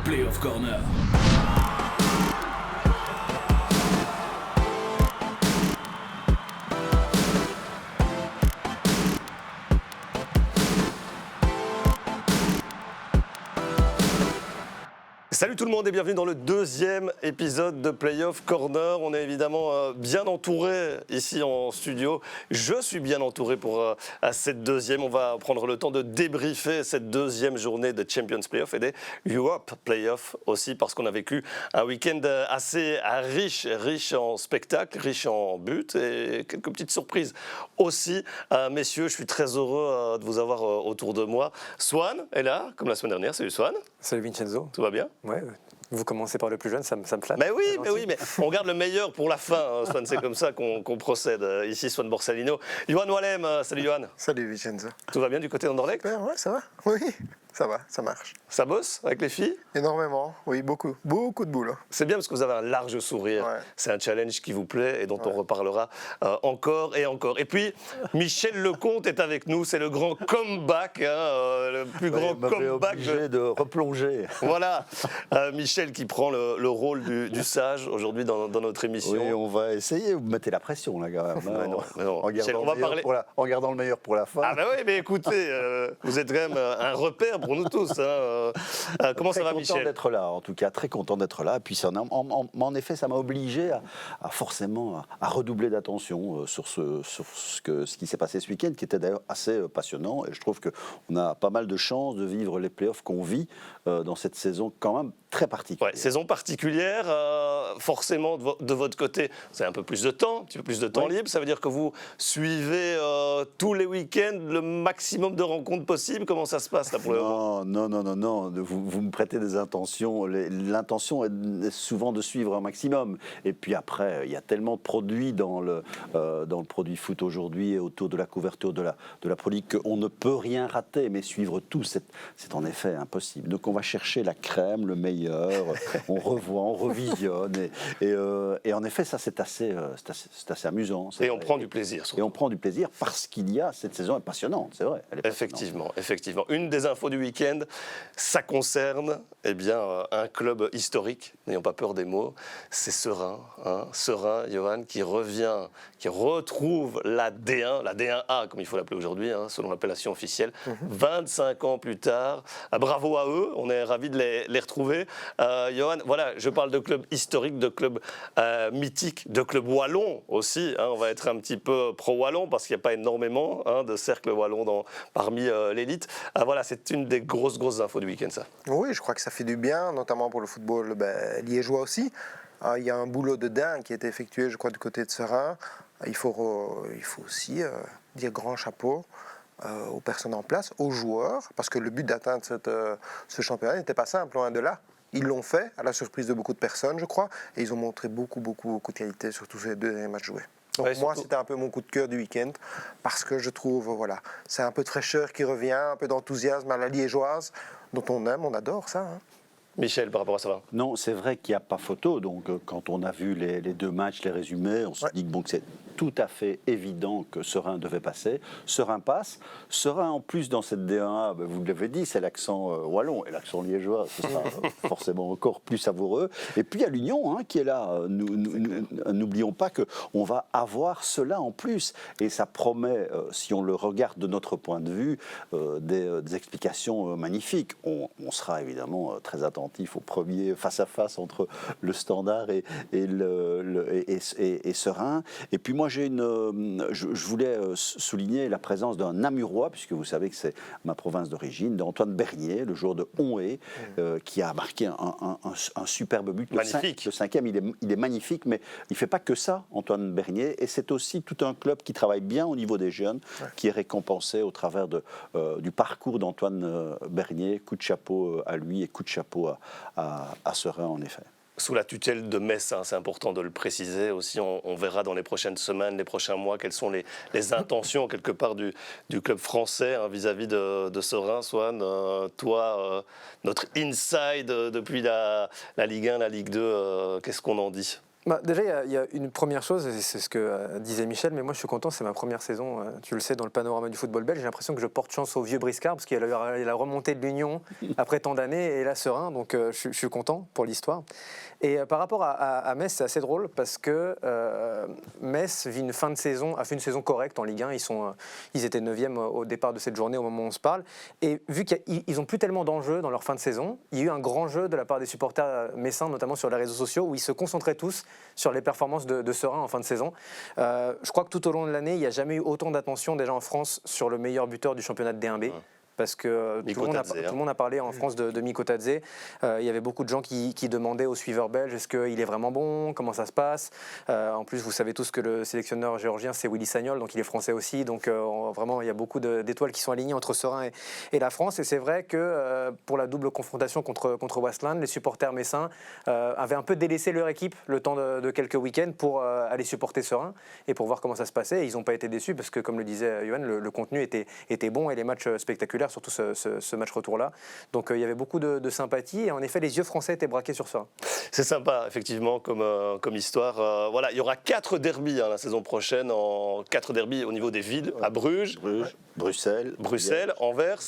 Playoff Corner. Salut tout le monde et bienvenue dans le deuxième épisode de Playoff Corner. On est évidemment bien entouré ici en studio. Je suis bien entouré pour cette deuxième. On va prendre le temps de débriefer cette deuxième journée de Champions Playoff et des Europe Playoff aussi parce qu'on a vécu un week-end assez riche en spectacles, riche en buts et quelques petites surprises aussi. Messieurs, je suis très heureux de vous avoir autour de moi. Swan est là, comme la semaine dernière. Salut Swan. Salut Vincenzo. Tout va bien? Ouais, vous commencez par le plus jeune, ça me flatte. Mais oui, mais on garde le meilleur pour la fin, Swan, c'est comme ça qu'on procède. Ici, Swan Borsalino. Johan Wallem, salut Johan. Salut Vincenzo. Tout va bien du côté d'Anderlecht? Ouais, ça va. Oui, ça va, ça marche. Ça bosse avec les filles? Énormément, oui, beaucoup de boulot. C'est bien parce que vous avez un large sourire. Ouais. C'est un challenge qui vous plaît et dont on reparlera encore et encore. Et puis, Michel Lecomte est avec nous. C'est le grand comeback, le plus grand comeback. Obligé de replonger. Voilà, Michel qui prend le rôle du sage aujourd'hui dans notre émission. Oui, on va essayer. Vous mettez la pression là, quand même. Mais non. Michel, on va parler. En gardant le meilleur pour la fin. Ah ben oui, mais écoutez, vous êtes quand même un repère pour nous tous. Comment ça va, Michel? Très content d'être là, en tout cas, très content d'être là. Puis en effet, ça m'a obligé à forcément à redoubler d'attention sur ce qui s'est passé ce week-end, qui était d'ailleurs assez passionnant. Et je trouve qu'on a pas mal de chances de vivre les playoffs qu'on vit dans cette saison quand même très particulière. Ouais, saison particulière, forcément de votre côté, c'est un peu plus de temps, un petit peu plus de temps libre. Ça veut dire que vous suivez tous les week-ends le maximum de rencontres possibles. Comment ça se passe là pour le moment? Non. Vous me prêtez des intentions. L'intention est souvent de suivre un maximum. Et puis après, il y a tellement de produits dans le produit foot aujourd'hui et autour de la couverture de la Pro League qu'on ne peut rien rater. Mais suivre tout, c'est en effet impossible. Donc on va chercher la crème, le meilleur. On revoit, on revisionne. Et en effet, ça c'est assez amusant. Et on prend du plaisir. Surtout. Et on prend du plaisir parce qu'il y a cette saison est passionnante, c'est vrai. Elle est effectivement. Une des infos du week-end, ça concerne un club historique, n'ayons pas peur des mots, c'est Seraing. Seraing, Johan, qui retrouve la D1, la D1A, comme il faut l'appeler aujourd'hui, selon l'appellation officielle, 25 ans plus tard. Bravo à eux, on est ravis de les retrouver. Johan, voilà, je parle de club historique, de club mythique, de club wallon aussi. On va être un petit peu pro-wallon parce qu'il n'y a pas énormément de cercles wallons parmi l'élite. Voilà, c'est une des grosses infos du week-end, ça. Oui, je crois que ça fait du bien, notamment pour le football liégeois aussi. Il y a un boulot de dingue qui a été effectué, je crois, du côté de Seraing. Il faut aussi dire grand chapeau aux personnes en place, aux joueurs, parce que le but d'atteindre ce championnat n'était pas simple, loin de là. Ils l'ont fait, à la surprise de beaucoup de personnes, je crois, et ils ont montré beaucoup de qualité sur tous ces deux derniers matchs joués. Donc moi, c'était un peu mon coup de cœur du week-end, parce que je trouve, c'est un peu de fraîcheur qui revient, un peu d'enthousiasme à la liégeoise, dont on aime, on adore ça. Michel, par rapport à ça. Non, c'est vrai qu'il n'y a pas photo. Donc, quand on a vu les deux matchs, les résumés, on se dit que c'est tout à fait évident que Seraing devait passer. Seraing passe. Seraing, en plus, dans cette D1A, vous l'avez dit, c'est l'accent wallon et l'accent liégeois. Ce sera forcément encore plus savoureux. Et puis, il y a l'Union qui est là. N'oublions pas qu'on va avoir cela en plus. Et ça promet, si on le regarde de notre point de vue, des explications magnifiques. On sera évidemment très attentifs au premier face-à-face entre le Standard et Seraing. Et puis moi, je voulais souligner la présence d'un Namurois, puisque vous savez que c'est ma province d'origine, d'Antoine Bernier, le joueur de Onhé, qui a marqué un superbe but. Magnifique. Le cinquième, il est magnifique, mais il ne fait pas que ça, Antoine Bernier. Et c'est aussi tout un club qui travaille bien au niveau des jeunes, qui est récompensé au travers du parcours d'Antoine Bernier. Coup de chapeau à lui et coup de chapeau à Seraing, en effet. Sous la tutelle de Metz, c'est important de le préciser aussi. On verra dans les prochaines semaines, les prochains mois, quelles sont les intentions quelque part du club français vis-à-vis de Seraing. Swan, toi, notre inside depuis la Ligue 1, la Ligue 2, qu'est-ce qu'on en dit? Déjà, il y a une première chose, et c'est ce que disait Michel, mais moi je suis content, c'est ma première saison, tu le sais, dans le panorama du football belge. J'ai l'impression que je porte chance au vieux Briscard, parce qu'il y a la remontée de l'Union après tant d'années, et là serein, donc je suis content pour l'histoire. Et par rapport à Metz, c'est assez drôle, parce que Metz a fait une saison correcte en Ligue 1, ils étaient 9e au départ de cette journée, au moment où on se parle, et vu qu'ils n'ont plus tellement d'enjeux dans leur fin de saison, il y a eu un grand jeu de la part des supporters messins, notamment sur les réseaux sociaux, où ils se concentraient tous sur les performances de Serein en fin de saison. Je crois que tout au long de l'année, il n'y a jamais eu autant d'attention déjà en France sur le meilleur buteur du championnat de D1B. Parce que tout le monde a parlé en France de Mikko Tadze. Il y avait beaucoup de gens qui demandaient aux suiveurs belges est-ce qu'il est vraiment bon, comment ça se passe. En plus, vous savez tous que le sélectionneur géorgien, c'est Willy Sagnol, donc il est français aussi. Donc vraiment, il y a beaucoup d'étoiles qui sont alignées entre Serein et la France. Et c'est vrai que pour la double confrontation contre Waasland, les supporters messins avaient un peu délaissé leur équipe le temps de quelques week-ends pour aller supporter Serein et pour voir comment ça se passait. Et ils n'ont pas été déçus parce que, comme le disait Johan, le contenu était bon et les matchs spectaculaires, surtout ce match retour-là. Donc il y avait beaucoup de sympathie et en effet les yeux français étaient braqués sur ça. C'est sympa effectivement comme histoire. Voilà, il y aura 4 derbys la saison prochaine, 4 derbys au niveau des villes, à Bruges, Bruxelles, Anvers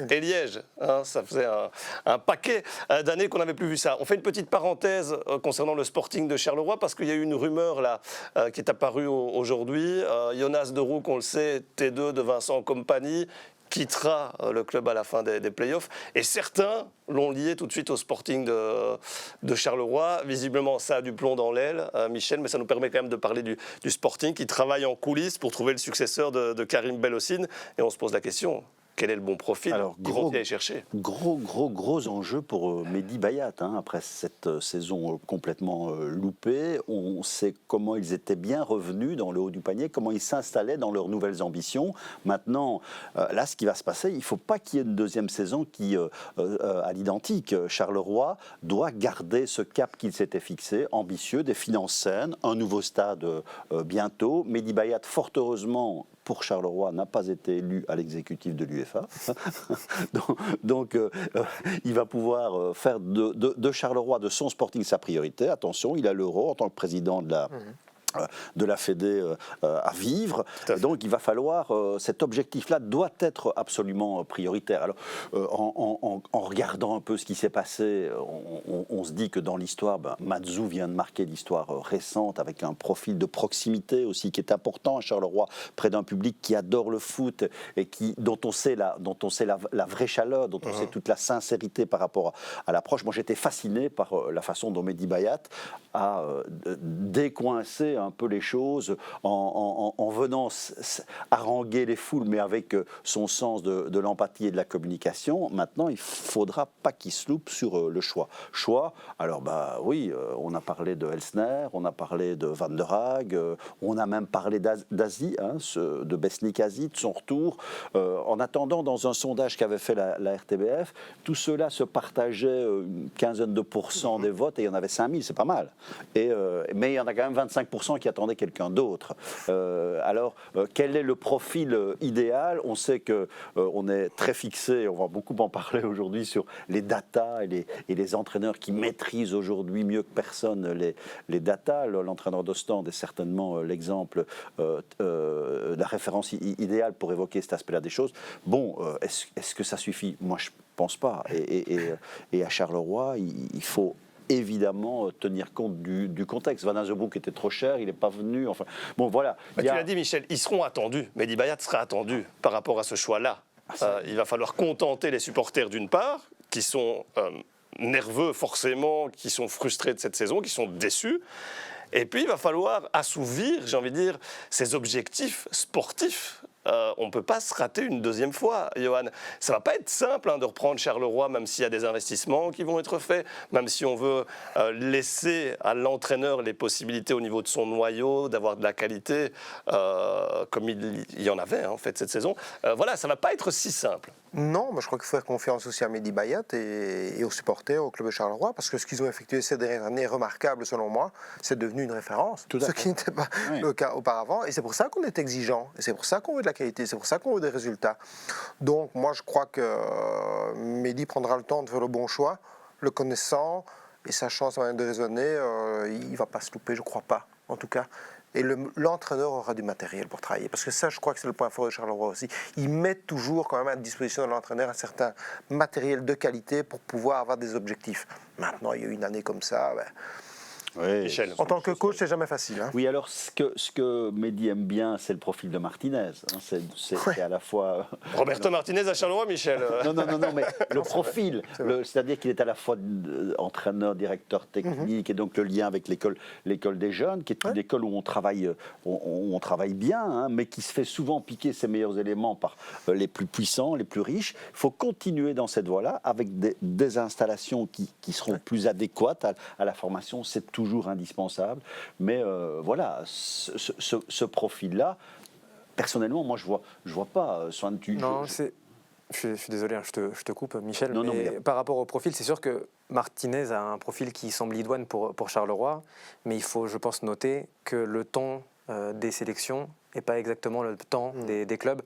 et Liège. Ça faisait un paquet d'années qu'on n'avait plus vu ça. On fait une petite parenthèse concernant le Sporting de Charleroi parce qu'il y a eu une rumeur là qui est apparue aujourd'hui. Jonas de Roux, on le sait, T2 de Vincent Kompany, quittera le club à la fin des playoffs. Et certains l'ont lié tout de suite au Sporting de Charleroi. Visiblement, ça a du plomb dans l'aile, Michel, mais ça nous permet quand même de parler du Sporting qui travaille en coulisses pour trouver le successeur de Karim Belhosseine. Et on se pose la question, quel est le bon profil qu'ils vont aller chercher? Gros enjeu pour Mehdi Bayat. Après cette saison complètement loupée, on sait comment ils étaient bien revenus dans le haut du panier, comment ils s'installaient dans leurs nouvelles ambitions. Maintenant, là, ce qui va se passer, il ne faut pas qu'il y ait une deuxième saison qui, à l'identique, Charleroi doit garder ce cap qu'il s'était fixé, ambitieux, des finances saines, un nouveau stade bientôt. Mehdi Bayat, fort heureusement, pour Charleroi, n'a pas été élu à l'exécutif de l'UEFA. donc il va pouvoir faire de Charleroi, de son Sporting, sa priorité. Attention, il a l'Euro en tant que président de la Fédé à vivre. Donc il va falloir, cet objectif-là doit être absolument prioritaire. Alors en regardant un peu ce qui s'est passé, on se dit que dans l'histoire, Mazzou vient de marquer l'histoire récente avec un profil de proximité aussi qui est important à Charleroi, près d'un public qui adore le foot et dont on sait la vraie chaleur, dont on sait toute la sincérité par rapport à l'approche. Moi j'étais fasciné par la façon dont Mehdi Bayat a décoincé un peu les choses en venant haranguer les foules, mais avec son sens de l'empathie et de la communication. Maintenant, il ne faudra pas qu'il se loupe sur le choix. Alors oui, on a parlé de Elsner, on a parlé de Van der Haag, on a même parlé d'Azi, de Besnik Azi, de son retour. En attendant, dans un sondage qu'avait fait la RTBF, tout cela se partageait une quinzaine de pourcents des votes et il y en avait 5000, c'est pas mal. Mais il y en a quand même 25% qui attendaient quelqu'un d'autre. Alors, quel est le profil idéal? On sait qu'on est très fixé, on va beaucoup en parler aujourd'hui, sur les datas et les entraîneurs qui maîtrisent aujourd'hui mieux que personne les datas. L'entraîneur d'Ostende est certainement l'exemple, la référence idéale pour évoquer cet aspect-là des choses. Bon, est-ce que ça suffit? Moi, je ne pense pas. Et à Charleroi, il faut évidemment tenir compte du contexte. Van Azebroek était trop cher, il n'est pas venu. Enfin, bon, voilà. Tu l'as dit, Michel, ils seront attendus. Mehdi Bayat sera attendu par rapport à ce choix-là. Il va falloir contenter les supporters d'une part, qui sont nerveux forcément, qui sont frustrés de cette saison, qui sont déçus. Et puis, il va falloir assouvir, j'ai envie de dire, ses objectifs sportifs. On ne peut pas se rater une deuxième fois, Johan. Ça ne va pas être simple de reprendre Charleroi, même s'il y a des investissements qui vont être faits, même si on veut laisser à l'entraîneur les possibilités au niveau de son noyau, d'avoir de la qualité, comme il y en avait en fait cette saison. Voilà, ça ne va pas être si simple. Non, mais je crois qu'il faut faire confiance aussi à Mehdi Bayat et aux supporters, au club de Charleroi, parce que ce qu'ils ont effectué ces dernières années est remarquable selon moi. C'est devenu une référence, ce qui n'était pas le cas auparavant. Et c'est pour ça qu'on est exigeant, et c'est pour ça qu'on veut de la qualité, c'est pour ça qu'on veut des résultats. Donc moi je crois que Mehdi prendra le temps de faire le bon choix, le connaissant, et sa chance de raisonner, il ne va pas se louper, je ne crois pas, en tout cas. Et l'entraîneur aura du matériel pour travailler. Parce que ça, je crois que c'est le point fort de Charleroi aussi. Ils mettent toujours quand même à disposition de l'entraîneur un certain matériel de qualité pour pouvoir avoir des objectifs. Maintenant, il y a eu une année comme ça. Oui. Michel. En tant que coach, c'est jamais facile. Hein. Oui, alors ce que Mehdi aime bien, c'est le profil de Martinez. Hein. C'est à la fois. Roberto Martinez à Charleroi, Michel. Non, mais le profil, c'est-à-dire qu'il est à la fois entraîneur, directeur technique, et donc le lien avec l'école des jeunes, qui est une école où on travaille bien, hein, mais qui se fait souvent piquer ses meilleurs éléments par les plus puissants, les plus riches. Il faut continuer dans cette voie-là, avec des installations qui seront plus adéquates à la formation. C'est toujours indispensable. Mais voilà, ce profil-là, personnellement, moi, je vois pas. Non, je suis désolé, hein, je te coupe, Michel. Non, mais mais... par rapport au profil, c'est sûr que Martinez a un profil qui semble idoine pour Charleroi, mais il faut, je pense, noter que le temps des sélections n'est pas exactement le temps des clubs.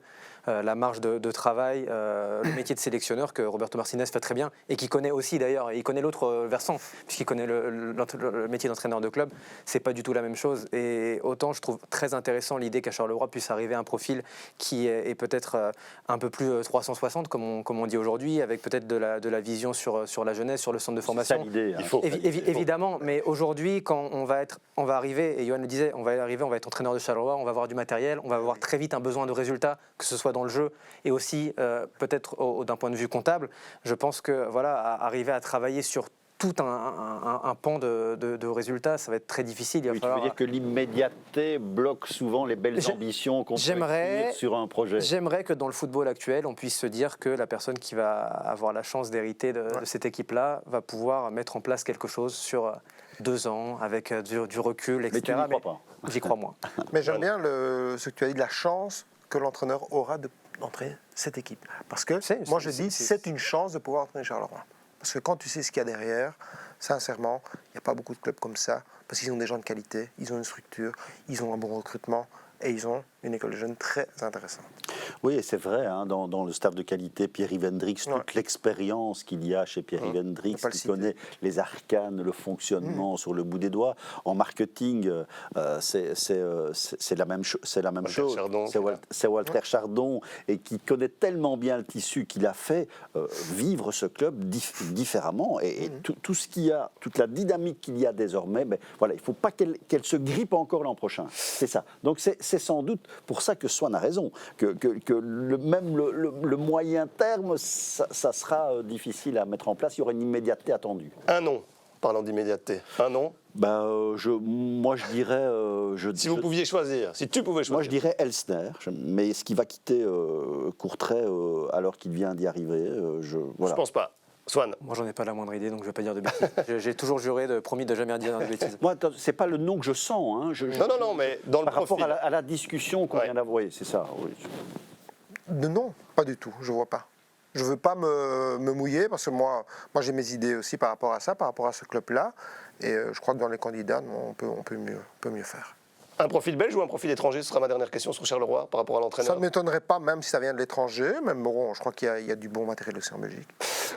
La marge de travail, le métier de sélectionneur que Roberto Martinez fait très bien et qui connaît aussi d'ailleurs, il connaît l'autre versant puisqu'il connaît le métier d'entraîneur de club, c'est pas du tout la même chose. Et autant je trouve très intéressant l'idée qu'à Charleroi puisse arriver un profil qui est peut-être un peu plus 360 comme on dit aujourd'hui, avec peut-être de la vision sur la jeunesse, sur le centre de formation. C'est ça l'idée. Hein. Il faut. Évidemment, mais aujourd'hui quand on va arriver, et Johan le disait, on va être entraîneur de Charleroi, on va avoir du matériel, on va avoir très vite un besoin de résultats, que ce soit dans le jeu et aussi peut-être d'un point de vue comptable. Je pense que arriver à travailler sur tout un pan de résultats, ça va être très difficile. Tu veux dire que l'immédiateté bloque souvent les belles ambitions qu'on peut écrire sur un projet. J'aimerais que dans le football actuel, on puisse se dire que la personne qui va avoir la chance d'hériter de cette équipe-là va pouvoir mettre en place quelque chose sur 2 ans, avec du recul, etc. Mais tu n'y crois pas. J'y crois moins. Mais j'aime bien ce que tu as dit, de la chance que l'entraîneur aura d'entraîner cette équipe. Parce que moi je dis, c'est une chance de pouvoir entraîner Charleroi. Parce que quand tu sais ce qu'il y a derrière, sincèrement, il n'y a pas beaucoup de clubs comme ça, parce qu'ils ont des gens de qualité, ils ont une structure, ils ont un bon recrutement, et ils ont une école de jeunes très intéressante. Oui, et c'est vrai, hein, dans le staff de qualité, Pierre-Yves Hendricks, toute l'expérience qu'il y a chez Pierre-Yves Hendricks, qui connaît les arcanes, le fonctionnement sur le bout des doigts. En marketing, c'est la même chose. C'est Walter Chardon, et qui connaît tellement bien le tissu qu'il a fait vivre ce club différemment. Et tout ce qu'il y a, toute la dynamique qu'il y a désormais, voilà, il ne faut pas qu'elle se grippe encore l'an prochain. C'est ça. Donc c'est sans doute pour ça que Swan a raison, que le moyen terme, ça sera difficile à mettre en place, il y aura une immédiateté attendue. Un nom, parlant d'immédiateté, un nom. Moi je dirais... si vous pouviez choisir, si tu pouvais choisir. Moi je dirais Elsner, mais ce qui va quitter Courtrai alors qu'il vient d'y arriver, voilà. Je pense pas. Swan. Moi, j'en ai pas la moindre idée, donc je vais pas dire de bêtises. J'ai toujours promis de jamais dire de bêtises. Moi, c'est pas le nom que je sens. Hein. Non, mais dans le par profil. rapport à la discussion qu'on vient d'avoir, c'est ça. Oui. Non, pas du tout, je vois pas. Je veux pas me mouiller, parce que moi j'ai mes idées aussi par rapport à ça, par rapport à ce club-là, et je crois que dans les candidats, on peut mieux faire. Un profil belge ou un profil étranger? Ce sera ma dernière question sur Charleroi par rapport à l'entraîneur. Ça ne m'étonnerait pas, même si ça vient de l'étranger. Même bon, je crois qu'il y a du bon matériel aussi en Belgique.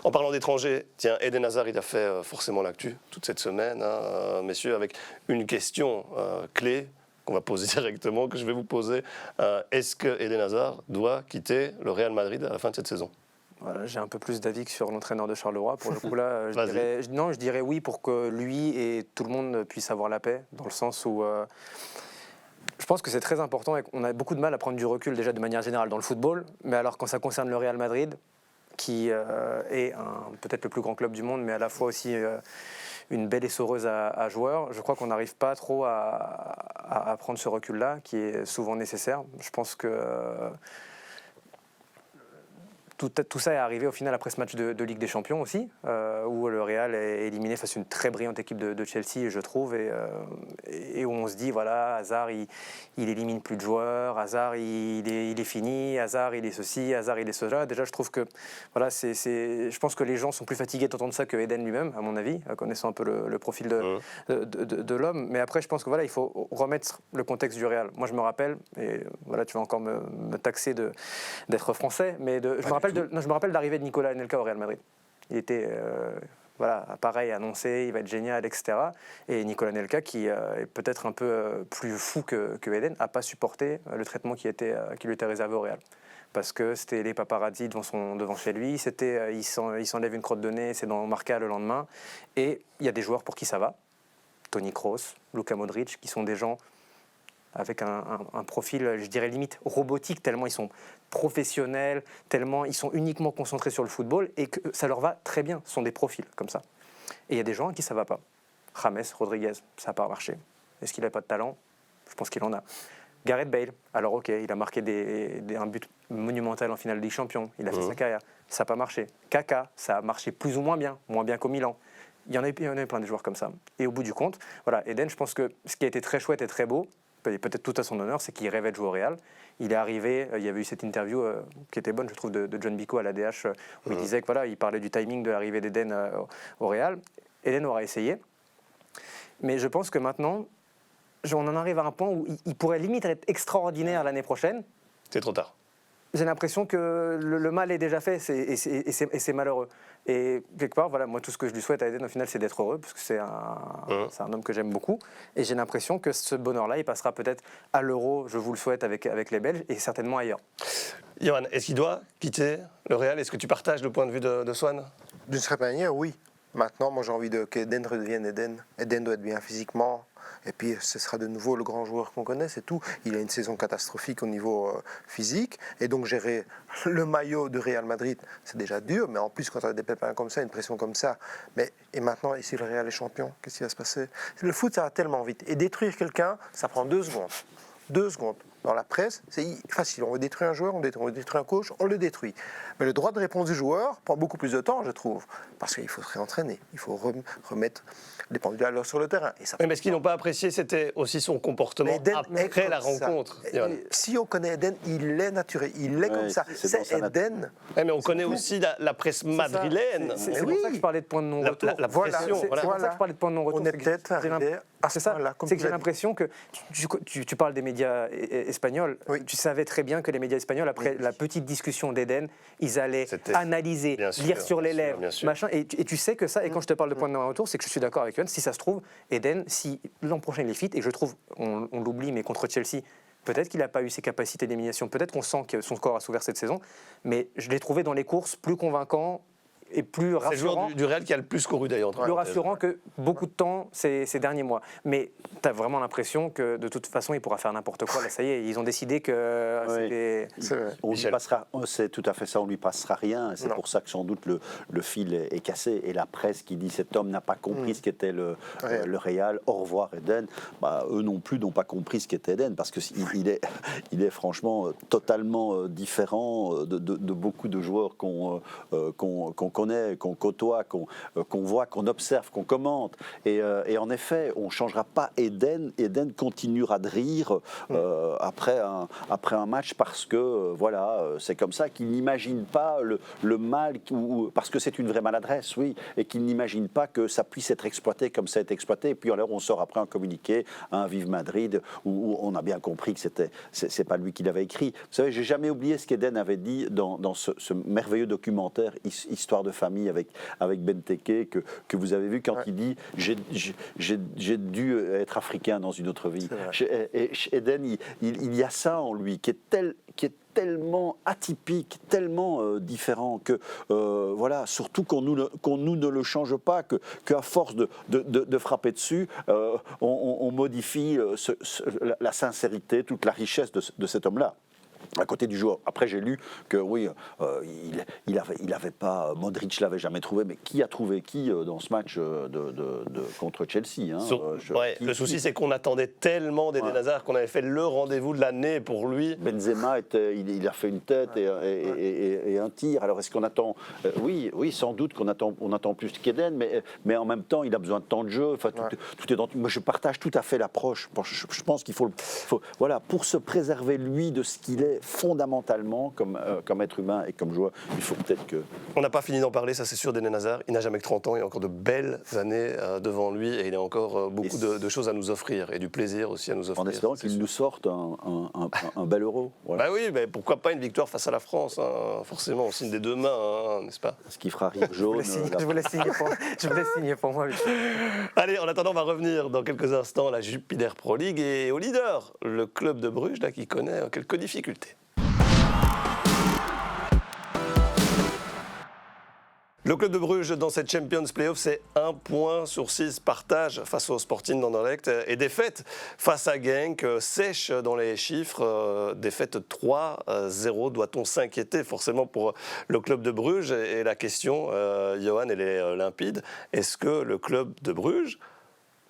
En parlant d'étranger, tiens, Eden Hazard, il a fait forcément l'actu toute cette semaine, hein, messieurs, avec une question clé qu'on va poser directement, que je vais vous poser. Est-ce que Eden Hazard doit quitter le Real Madrid à la fin de cette saison? Voilà, j'ai un peu plus d'avis que sur l'entraîneur de Charleroi. Pour le coup, là, je dirais oui pour que lui et tout le monde puissent avoir la paix, dans le sens où... je pense que c'est très important et qu'on a beaucoup de mal à prendre du recul déjà de manière générale dans le football, mais alors quand ça concerne le Real Madrid, qui est peut-être le plus grand club du monde, mais à la fois aussi une belle essoreuse à joueurs, je crois qu'on n'arrive pas trop à prendre ce recul-là, qui est souvent nécessaire. Je pense que tout ça est arrivé au final après ce match de Ligue des Champions aussi, où le Real est éliminé face à une très brillante équipe de Chelsea, je trouve, et où on se dit, voilà, Hazard, il élimine plus de joueurs, Hazard, il est fini, Hazard, il est ceci, Hazard, il est cela. Déjà, je trouve que, voilà, je pense que les gens sont plus fatigués d'entendre ça que Eden lui-même, à mon avis, connaissant un peu le profil de l'homme. Mais après, je pense que voilà, il faut remettre le contexte du Real. Moi, je me rappelle, et voilà, tu vas encore me taxer d'être français, mais je me rappelle d'arrivée de Nicolas Anelka au Real Madrid. Il était voilà, pareil, annoncé, il va être génial, etc. Et Nicolas Anelka, qui est peut-être un peu plus fou que Eden, n'a pas supporté le traitement qui lui était réservé au Real. Parce que c'était les paparazzis devant chez lui, il s'enlève une crotte de nez, c'est dans Marca le lendemain. Et il y a des joueurs pour qui ça va. Toni Kroos, Luka Modric, qui sont des gens avec un profil, je dirais limite robotique, tellement ils sont professionnels, tellement ils sont uniquement concentrés sur le football et que ça leur va très bien. Ce sont des profils comme ça. Et il y a des gens à qui ça ne va pas. James Rodriguez, ça n'a pas marché. Est-ce qu'il n'a pas de talent? Je pense qu'il en a. Gareth Bale, alors ok, il a marqué un but monumental en finale de Ligue des Champions, il a fait sa carrière, ça n'a pas marché. Kaka, ça a marché plus ou moins bien qu'au Milan. Il y en avait plein de joueurs comme ça. Et au bout du compte, voilà, Eden, je pense que ce qui a été très chouette et très beau, et peut-être tout à son honneur, c'est qu'il rêvait de jouer au Real. Il est arrivé, il y avait eu cette interview qui était bonne, je trouve, de John Bico à l'ADH, où il disait que voilà, il parlait du timing de l'arrivée d'Eden au Real. Eden aura essayé. Mais je pense que maintenant, on en arrive à un point où il pourrait limite être extraordinaire l'année prochaine. C'est trop tard. J'ai l'impression que le mal est déjà fait et c'est malheureux. Et quelque part, voilà, moi, tout ce que je lui souhaite à Eden, au final, c'est d'être heureux, parce que c'est un homme que j'aime beaucoup. Et j'ai l'impression que ce bonheur-là, il passera peut-être à l'Euro, je vous le souhaite, avec les Belges, et certainement ailleurs. Johan, est-ce qu'il doit quitter le Real? Est-ce que tu partages le point de vue de Swan? D'une certaine manière, oui. Maintenant, moi, j'ai envie qu'Eden redevienne Eden. Eden doit être bien physiquement. Et puis, ce sera de nouveau le grand joueur qu'on connaît, c'est tout. Il a une saison catastrophique au niveau physique. Et donc, gérer le maillot de Real Madrid, c'est déjà dur. Mais en plus, quand tu as des pépins comme ça, une pression comme ça. Et maintenant, ici, le Real est champion. Qu'est-ce qui va se passer? Le foot, ça va tellement vite. Et détruire quelqu'un, ça prend 2 secondes. 2 secondes. Dans la presse, c'est facile. On veut détruire un joueur, on veut détruire un coach, on le détruit. Mais le droit de réponse du joueur prend beaucoup plus de temps, je trouve. Parce qu'il faut se réentraîner. Il faut remettre les pendules à l'heure sur le terrain. Et ça mais ce qu'ils n'ont pas apprécié, c'était aussi son comportement après la rencontre. Si on connaît Eden, il est naturel. Il est comme ça. C'est Eden. Mais on connaît aussi la presse madrilène. C'est pour ça que je parlais de points de non-retour. La pression. C'est pour ça que je parlais de points de non-retour. On est peut-être arrivé à c'est ça. C'est que j'ai l'impression que tu parles des médias espagnols. Oui. Tu savais très bien que les médias espagnols, après la petite discussion d'Eden, ils allaient analyser, lire sur les lèvres, machin. Et tu sais que ça. Et quand je te parle de points de non-retour, c'est que je suis d'accord avec Johan. Si ça se trouve, Eden, si l'an prochain il est fit, et je trouve, on l'oublie, mais contre Chelsea, peut-être qu'il n'a pas eu ses capacités d'élimination. Peut-être qu'on sent que son score a s'ouvert cette saison. Mais je l'ai trouvé dans les courses plus convaincant. Et plus rassurant. C'est le joueur du Real qui a le plus couru d'ailleurs. Plus rassurant que beaucoup de temps ces derniers mois. Mais tu as vraiment l'impression que de toute façon, il pourra faire n'importe quoi. Là, ça y est, ils ont décidé que c'est tout à fait ça, on ne lui passera rien. C'est pour ça que sans doute le fil est cassé. Et la presse qui dit cet homme n'a pas compris ce qu'était le Real, au revoir Eden. Eux non plus n'ont pas compris ce qu'était Eden parce qu'il est franchement totalement différent de beaucoup de joueurs qu'on connaît, qu'on côtoie, qu'on voit, qu'on observe, qu'on commente. Et en effet, on ne changera pas Eden. Eden continuera de rire après un match parce que, c'est comme ça qu'il n'imagine pas le mal, parce que c'est une vraie maladresse, oui, et qu'il n'imagine pas que ça puisse être exploité comme ça a été exploité. Et puis alors on sort après un communiqué, un Vive Madrid, où on a bien compris que c'est pas lui qui l'avait écrit. Vous savez, j'ai jamais oublié ce qu'Eden avait dit dans ce merveilleux documentaire Histoire de famille avec Benteke que vous avez vu quand il dit j'ai dû être africain dans une autre vie. Et Eden, il y a ça en lui qui est tellement atypique, tellement différent que surtout qu'on nous ne le change pas, qu'à force de frapper dessus, on modifie la sincérité, toute la richesse de cet homme-là. À côté du joueur. Après, j'ai lu que oui, il avait pas, Modric l'avait jamais trouvé, mais qui a trouvé qui dans ce match contre Chelsea, le souci, c'est qu'on attendait tellement d'Eden Hazard qu'on avait fait le rendez-vous de l'année pour lui. Benzema il a fait une tête et un tir. Alors est-ce qu'on attend oui, sans doute qu'on attend plus qu'Eden, mais en même temps, il a besoin de temps de jeu. Enfin, tout est dans. Moi, je partage tout à fait l'approche. Je pense qu'il faut pour se préserver lui de ce qu'il est. fondamentalement, comme être humain et comme joueur, il faut peut-être que... On n'a pas fini d'en parler, ça c'est sûr, d'Eden Hazard. Il n'a jamais que 30 ans, il a encore de belles années devant lui et il a encore beaucoup de choses à nous offrir et du plaisir aussi à nous offrir. En espérant qu'il nous sorte un bel Euro. Voilà. Bah oui, mais pourquoi pas une victoire face à la France, hein. Forcément, on signe des deux mains, hein, n'est-ce pas? Ce qui fera rire jaune. Je vous laisse signer pour moi. Allez, en attendant, on va revenir dans quelques instants à la Jupiler Pro League et au leader, le club de Bruges, là, qui connaît quelques difficultés. Le club de Bruges dans cette Champions Playoff, c'est 1 point sur 6 partage face au Sporting d'Anderlecht et défaite face à Genk, sèche dans les chiffres, défaite 3-0. Doit-on s'inquiéter forcément pour le club de Bruges? Et la question, Johan, elle est limpide. Est-ce que le club de Bruges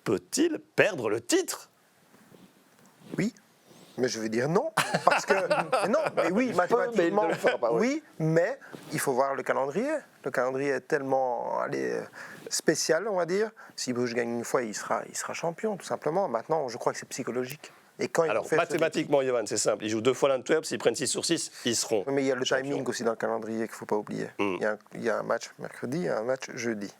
peut-il perdre le titre? Oui, mais je vais dire non, parce que non, mais oui, mathématiquement, oui, mais il faut voir le calendrier. Le calendrier est tellement spécial, on va dire. Si Bruges gagne une fois, il sera champion, tout simplement. Maintenant, je crois que c'est psychologique. Et quand alors, mathématiquement, Johan, c'est simple. Ils jouent 2 fois l'Antwerp, s'ils prennent 6 sur 6, ils seront. Mais il y a le champions. timing aussi dans le calendrier qu'il ne faut pas oublier. Il y a un match mercredi et un match jeudi.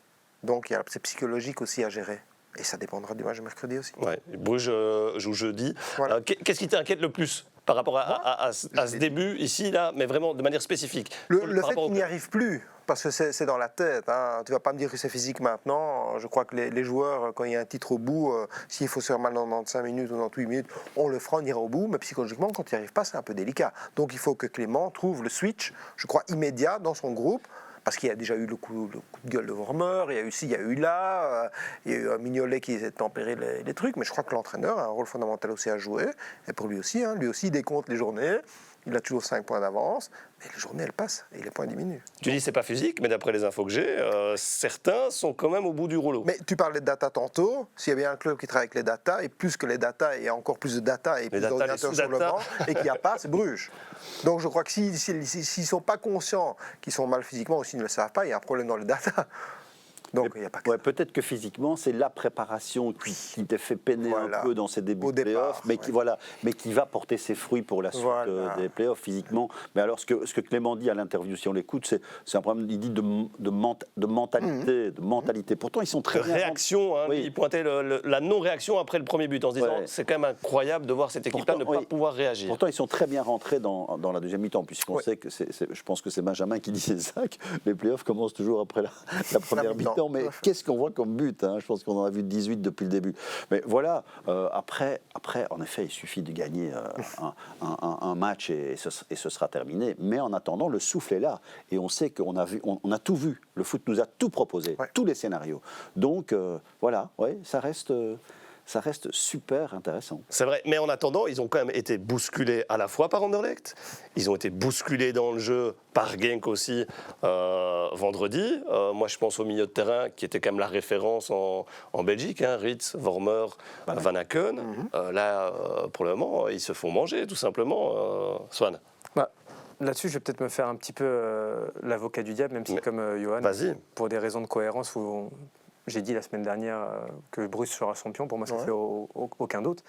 Donc, c'est psychologique aussi à gérer. Et ça dépendra du match de mercredi aussi. Ouais, Bruges joue jeudi. Voilà. Qu'est-ce qui t'inquiète le plus par rapport à ce début ici, là, mais vraiment de manière spécifique? Le fait qu'il n'y arrive plus, parce que c'est dans la tête. Hein. Tu ne vas pas me dire que c'est physique maintenant. Je crois que les joueurs, quand il y a un titre au bout, s'il faut se faire mal dans 95 minutes ou dans 8 minutes, on le fera, on ira au bout. Mais psychologiquement, quand il n'y arrive pas, c'est un peu délicat. Donc il faut que Clément trouve le switch, je crois, immédiat dans son groupe. Parce qu'il y a déjà eu le coup de gueule de Vormer, il y a eu là, il y a eu Mignolet qui essaie de tempérer les trucs, mais je crois que l'entraîneur a un rôle fondamental aussi à jouer, et pour lui aussi, il décompte les journées, il a toujours 5 points d'avance, mais les journées elles passent et les points diminuent. Tu dis c'est pas physique, mais d'après les infos que j'ai, certains sont quand même au bout du rouleau. Mais tu parlais de data tantôt, s'il y a bien un club qui travaille avec les data, et plus que les data, et encore plus de data, et plus d'ordinateurs sur le banc, et qu'il n'y a pas, c'est Bruges. Donc je crois que s'ils ne sont pas conscients qu'ils sont mal physiquement, ou s'ils ne le savent pas, il y a un problème dans les data. Donc il n'y a pas que peut-être que physiquement, c'est la préparation qui t'a fait peiner un peu dans ces débuts de playoffs, mais qui va porter ses fruits pour la suite des playoffs physiquement. Mais alors, ce que Clément dit à l'interview, si on l'écoute, c'est un problème, il dit de mentalité. Pourtant, ils sont très bien. Réaction, il pointait la non-réaction après le premier but en se disant c'est quand même incroyable de voir cette équipe-là ne pas pouvoir réagir. Pourtant, ils sont très bien rentrés dans la deuxième mi-temps, puisqu'on sait que je pense que c'est Benjamin qui disait ça, que les playoffs commencent toujours après la première mi-temps. Mais qu'est-ce qu'on voit comme but, hein? Je pense qu'on en a vu 18 depuis le début. Mais voilà, après, en effet, il suffit de gagner un match et ce sera terminé. Mais en attendant, le souffle est là. Et on sait qu'on a tout vu. Le foot nous a tout proposé, tous les scénarios. Donc, voilà, ça reste super intéressant. C'est vrai, mais en attendant, ils ont quand même été bousculés à la fois par Anderlecht, ils ont été bousculés dans le jeu par Genk aussi vendredi. Moi, je pense au milieu de terrain qui était quand même la référence en Belgique, Ritz, Vormer, Van Aken. Là, pour le moment, ils se font manger, tout simplement. Swan. Là-dessus, je vais peut-être me faire un petit peu l'avocat du diable, même si, comme Johan, pour des raisons de cohérence, j'ai dit la semaine dernière que Bruges sera champion, pour moi ça ne fait aucun doute.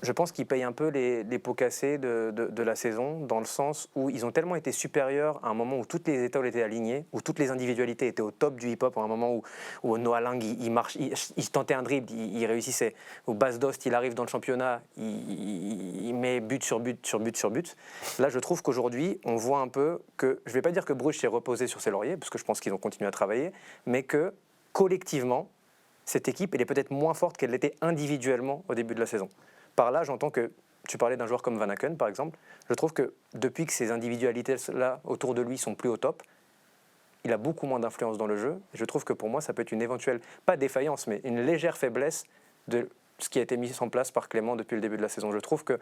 Je pense qu'ils payent un peu les pots cassés de la saison, dans le sens où ils ont tellement été supérieurs à un moment où toutes les étoiles étaient alignées, où toutes les individualités étaient au top du hip-hop, à un moment où Noah Lang il tentait un dribble, il réussissait, où Bas Dost il arrive dans le championnat, il met but sur but sur but sur but. Là je trouve qu'aujourd'hui on voit un peu que, je ne vais pas dire que Bruges s'est reposé sur ses lauriers, parce que je pense qu'ils ont continué à travailler, mais que collectivement, cette équipe, elle est peut-être moins forte qu'elle l'était individuellement au début de la saison. Par là, j'entends que tu parlais d'un joueur comme Van Aken, par exemple. Je trouve que depuis que ces individualités-là autour de lui sont plus au top, il a beaucoup moins d'influence dans le jeu. Et je trouve que pour moi, ça peut être une éventuelle, pas défaillance, mais une légère faiblesse de ce qui a été mis en place par Clément depuis le début de la saison. Je trouve que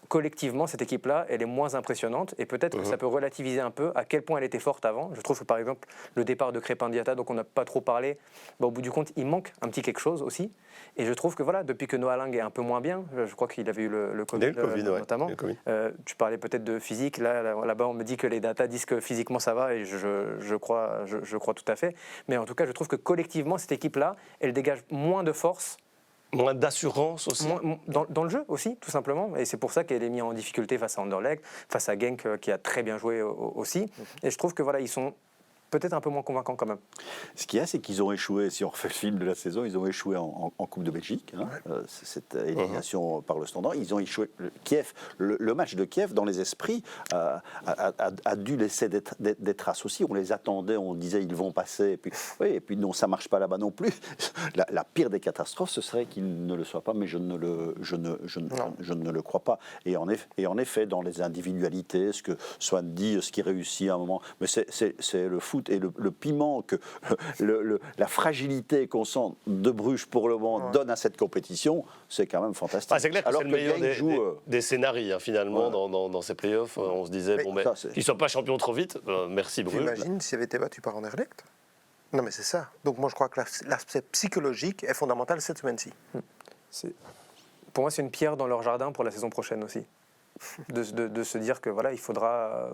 collectivement, cette équipe-là, elle est moins impressionnante et peut-être que ça peut relativiser un peu à quel point elle était forte avant. Je trouve que, par exemple, le départ de Crépin Diatta, donc on n'a pas trop parlé, au bout du compte, il manque un petit quelque chose aussi. Et je trouve que, voilà, depuis que Noah Lang est un peu moins bien, je crois qu'il avait eu le Covid, notamment. Tu parlais peut-être de physique. Là-bas, on me dit que les datas disent que physiquement, ça va et je crois tout à fait. Mais en tout cas, je trouve que collectivement, cette équipe-là, elle dégage moins de force Moins d'assurance aussi. Dans le jeu aussi, tout simplement. Et c'est pour ça qu'elle est mise en difficulté face à Anderlecht, face à Genk qui a très bien joué aussi. Et je trouve que voilà, ils sont peut-être un peu moins convaincants quand même. Ce qu'il y a, c'est qu'ils ont échoué, si on refait le film de la saison, ils ont échoué en Coupe de Belgique, cette élimination par le Standard. Ils ont échoué. Kiev, le match de Kiev, dans les esprits, a dû laisser des traces aussi. On les attendait, on disait ils vont passer, et puis non, ça ne marche pas là-bas non plus. La pire des catastrophes, ce serait qu'ils ne le soient pas, mais je ne le crois pas. Et en effet, dans les individualités, ce que Swan dit, ce qui réussit à un moment, mais c'est le foot et le piment, la fragilité qu'on sent de Bruges pour le moment donne à cette compétition, c'est quand même fantastique. C'est clair que c'est le meilleur des scénarios finalement dans ces playoffs. On se disait qu'ils ne soient pas champions trop vite. Merci Bruges. Imagine s'il avait été battu par Anderlecht. Non mais c'est ça. Donc moi je crois que l'aspect psychologique est fondamental cette semaine-ci. Pour moi c'est une pierre dans leur jardin pour la saison prochaine aussi. De se dire que voilà, il faudra.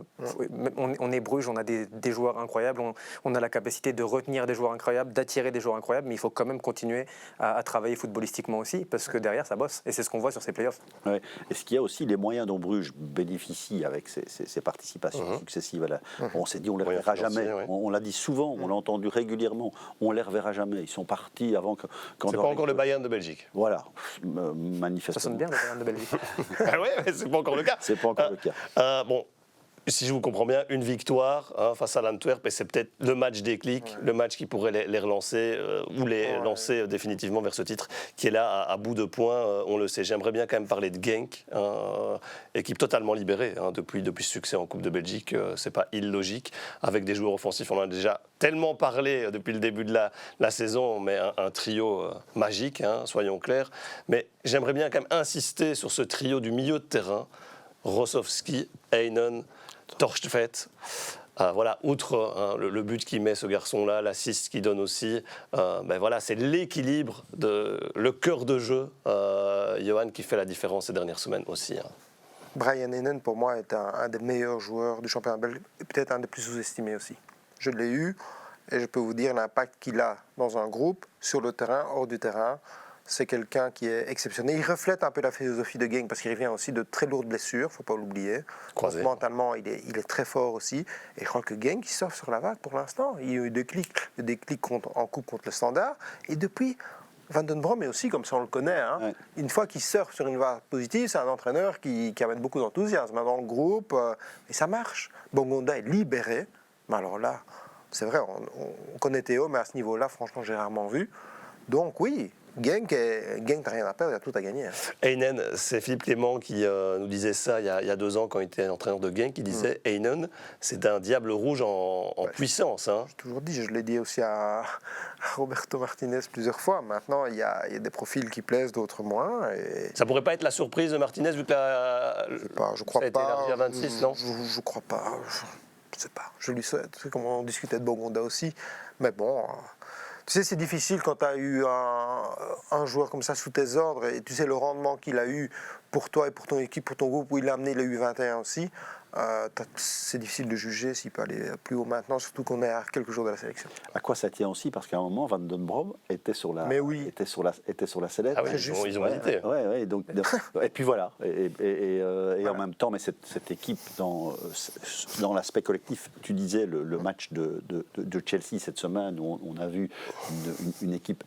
On est Bruges, on a des joueurs incroyables, on a la capacité de retenir des joueurs incroyables, d'attirer des joueurs incroyables, mais il faut quand même continuer à travailler footballistiquement aussi, parce que derrière ça bosse, et c'est ce qu'on voit sur ces playoffs. Ouais. Et ce qu'il y a aussi, les moyens dont Bruges bénéficie avec ses participations successives. On s'est dit, on ne les reverra jamais. On l'a dit souvent, on l'a entendu régulièrement, on ne les reverra jamais. Ils sont partis avant que. C'est pas encore le Bayern de Belgique. Voilà, manifestement. Ça sonne bien le Bayern de Belgique. Ah ouais, c'est pas encore le cas. C'est pas encore le cas. Bon, si je vous comprends bien, une victoire face à l'Antwerp, et c'est peut-être le match déclic, le match qui pourrait les relancer ou les lancer définitivement vers ce titre qui est là à bout de points, on le sait. J'aimerais bien quand même parler de Genk, équipe totalement libérée depuis ce succès en Coupe de Belgique. C'est pas illogique, avec des joueurs offensifs. On en a déjà tellement parlé depuis le début de la saison, mais un trio magique, soyons clairs. Mais j'aimerais bien quand même insister sur ce trio du milieu de terrain. Rosowski, Heinen, Torstvedt. Voilà, outre le but qu'il met ce garçon-là, l'assist qu'il donne aussi, voilà, c'est l'équilibre, le cœur de jeu, Johan, qui fait la différence ces dernières semaines aussi. Brian Heinen, pour moi, est un des meilleurs joueurs du championnat belge, et peut-être un des plus sous-estimés aussi. Je l'ai eu, et je peux vous dire l'impact qu'il a dans un groupe, sur le terrain, hors du terrain. C'est quelqu'un qui est exceptionnel. Il reflète un peu la philosophie de Genk parce qu'il revient aussi de très lourdes blessures, il ne faut pas l'oublier. Mentalement, il est très fort aussi. Et je crois que Genk, il surfe sur la vague pour l'instant. Il y a eu des clics en coupe contre le Standard. Et depuis, Van den Brom est aussi comme ça, on le connaît. Une fois qu'il surfe sur une vague positive, c'est un entraîneur qui amène beaucoup d'enthousiasme dans le groupe. Et ça marche. Bongonda est libéré. Mais alors là, c'est vrai, on connaît Théo, mais à ce niveau-là, franchement, j'ai rarement vu. Donc oui, Genk n'a rien à perdre, il a tout à gagner. Heinen, c'est Philippe Clément qui nous disait ça il y a 2 ans quand il était entraîneur de Genk. Il disait Heinen, c'est un diable rouge en puissance. J'ai toujours dit, je l'ai dit aussi à Roberto Martinez plusieurs fois. Maintenant, il y a des profils qui plaisent, d'autres moins. Et... Ça pourrait pas être la surprise de Martinez vu que je crois ça a été élargi à 26, non ? Je crois pas. Je sais pas. Je lui souhaite. Tu sais comment on discutait de Bongonda aussi. Mais bon... Tu sais, c'est difficile quand tu as eu un joueur comme ça sous tes ordres et tu sais le rendement qu'il a eu pour toi et pour ton équipe, pour ton groupe, où il a amené le U21 aussi. C'est difficile de juger s'il peut aller plus haut maintenant, surtout qu'on est à quelques jours de la sélection. À quoi ça tient aussi? Parce qu'à un moment, Van den Brom était sur la sellette. Ah oui, ils ont hésité. Donc, et puis voilà. Et en même temps, mais cette équipe, dans l'aspect collectif, tu disais le match de Chelsea cette semaine, où on a vu une équipe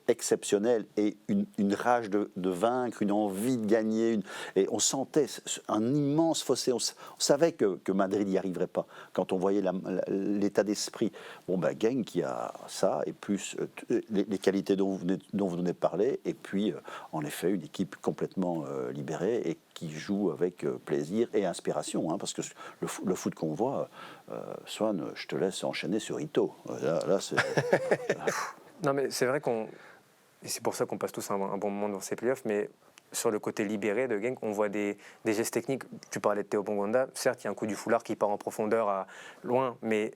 exceptionnelle et une rage de vaincre, une envie de gagner. Et on sentait un immense fossé. On savait que Madrid n'y arriverait pas quand on voyait l'état d'esprit. Genk qui a ça, et plus les qualités dont vous venez de parler, et puis en effet une équipe complètement libérée et qui joue avec plaisir et inspiration, parce que le foot qu'on voit, Swan, je te laisse enchaîner sur Ito. Là c'est... Non mais c'est vrai et c'est pour ça qu'on passe tous un bon moment dans ces playoffs, mais sur le côté libéré de Genk, on voit des gestes techniques. Tu parlais de Théo Bongonda, certes, il y a un coup du foulard qui part en profondeur loin, mais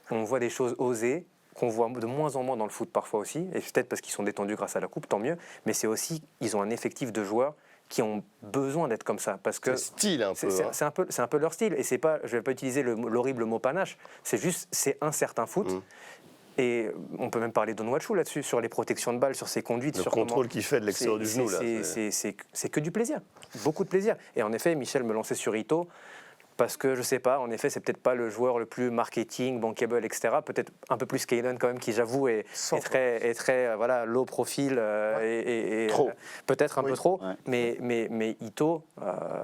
on voit des choses osées qu'on voit de moins en moins dans le foot parfois aussi, et peut-être parce qu'ils sont détendus grâce à la coupe, tant mieux, mais c'est aussi, ils ont un effectif de joueurs qui ont besoin d'être comme ça, parce que style un peu. C'est un peu leur style, et c'est pas, je vais pas utiliser l'horrible mot panache, c'est juste, c'est un certain foot. Et on peut même parler d'Onwuachu là-dessus, sur les protections de balles, sur ses conduites. Le sur contrôle qu'il fait de l'extérieur du genou, là. C'est que du plaisir, beaucoup de plaisir. Et en effet, Michel me lançait sur Ito, parce que je sais pas, en effet, c'est peut-être pas le joueur le plus marketing, bankable, etc. Peut-être un peu plus Kayden quand même, qui j'avoue est très voilà, low profil et trop. Peut-être un peu trop. Ouais. Mais Ito,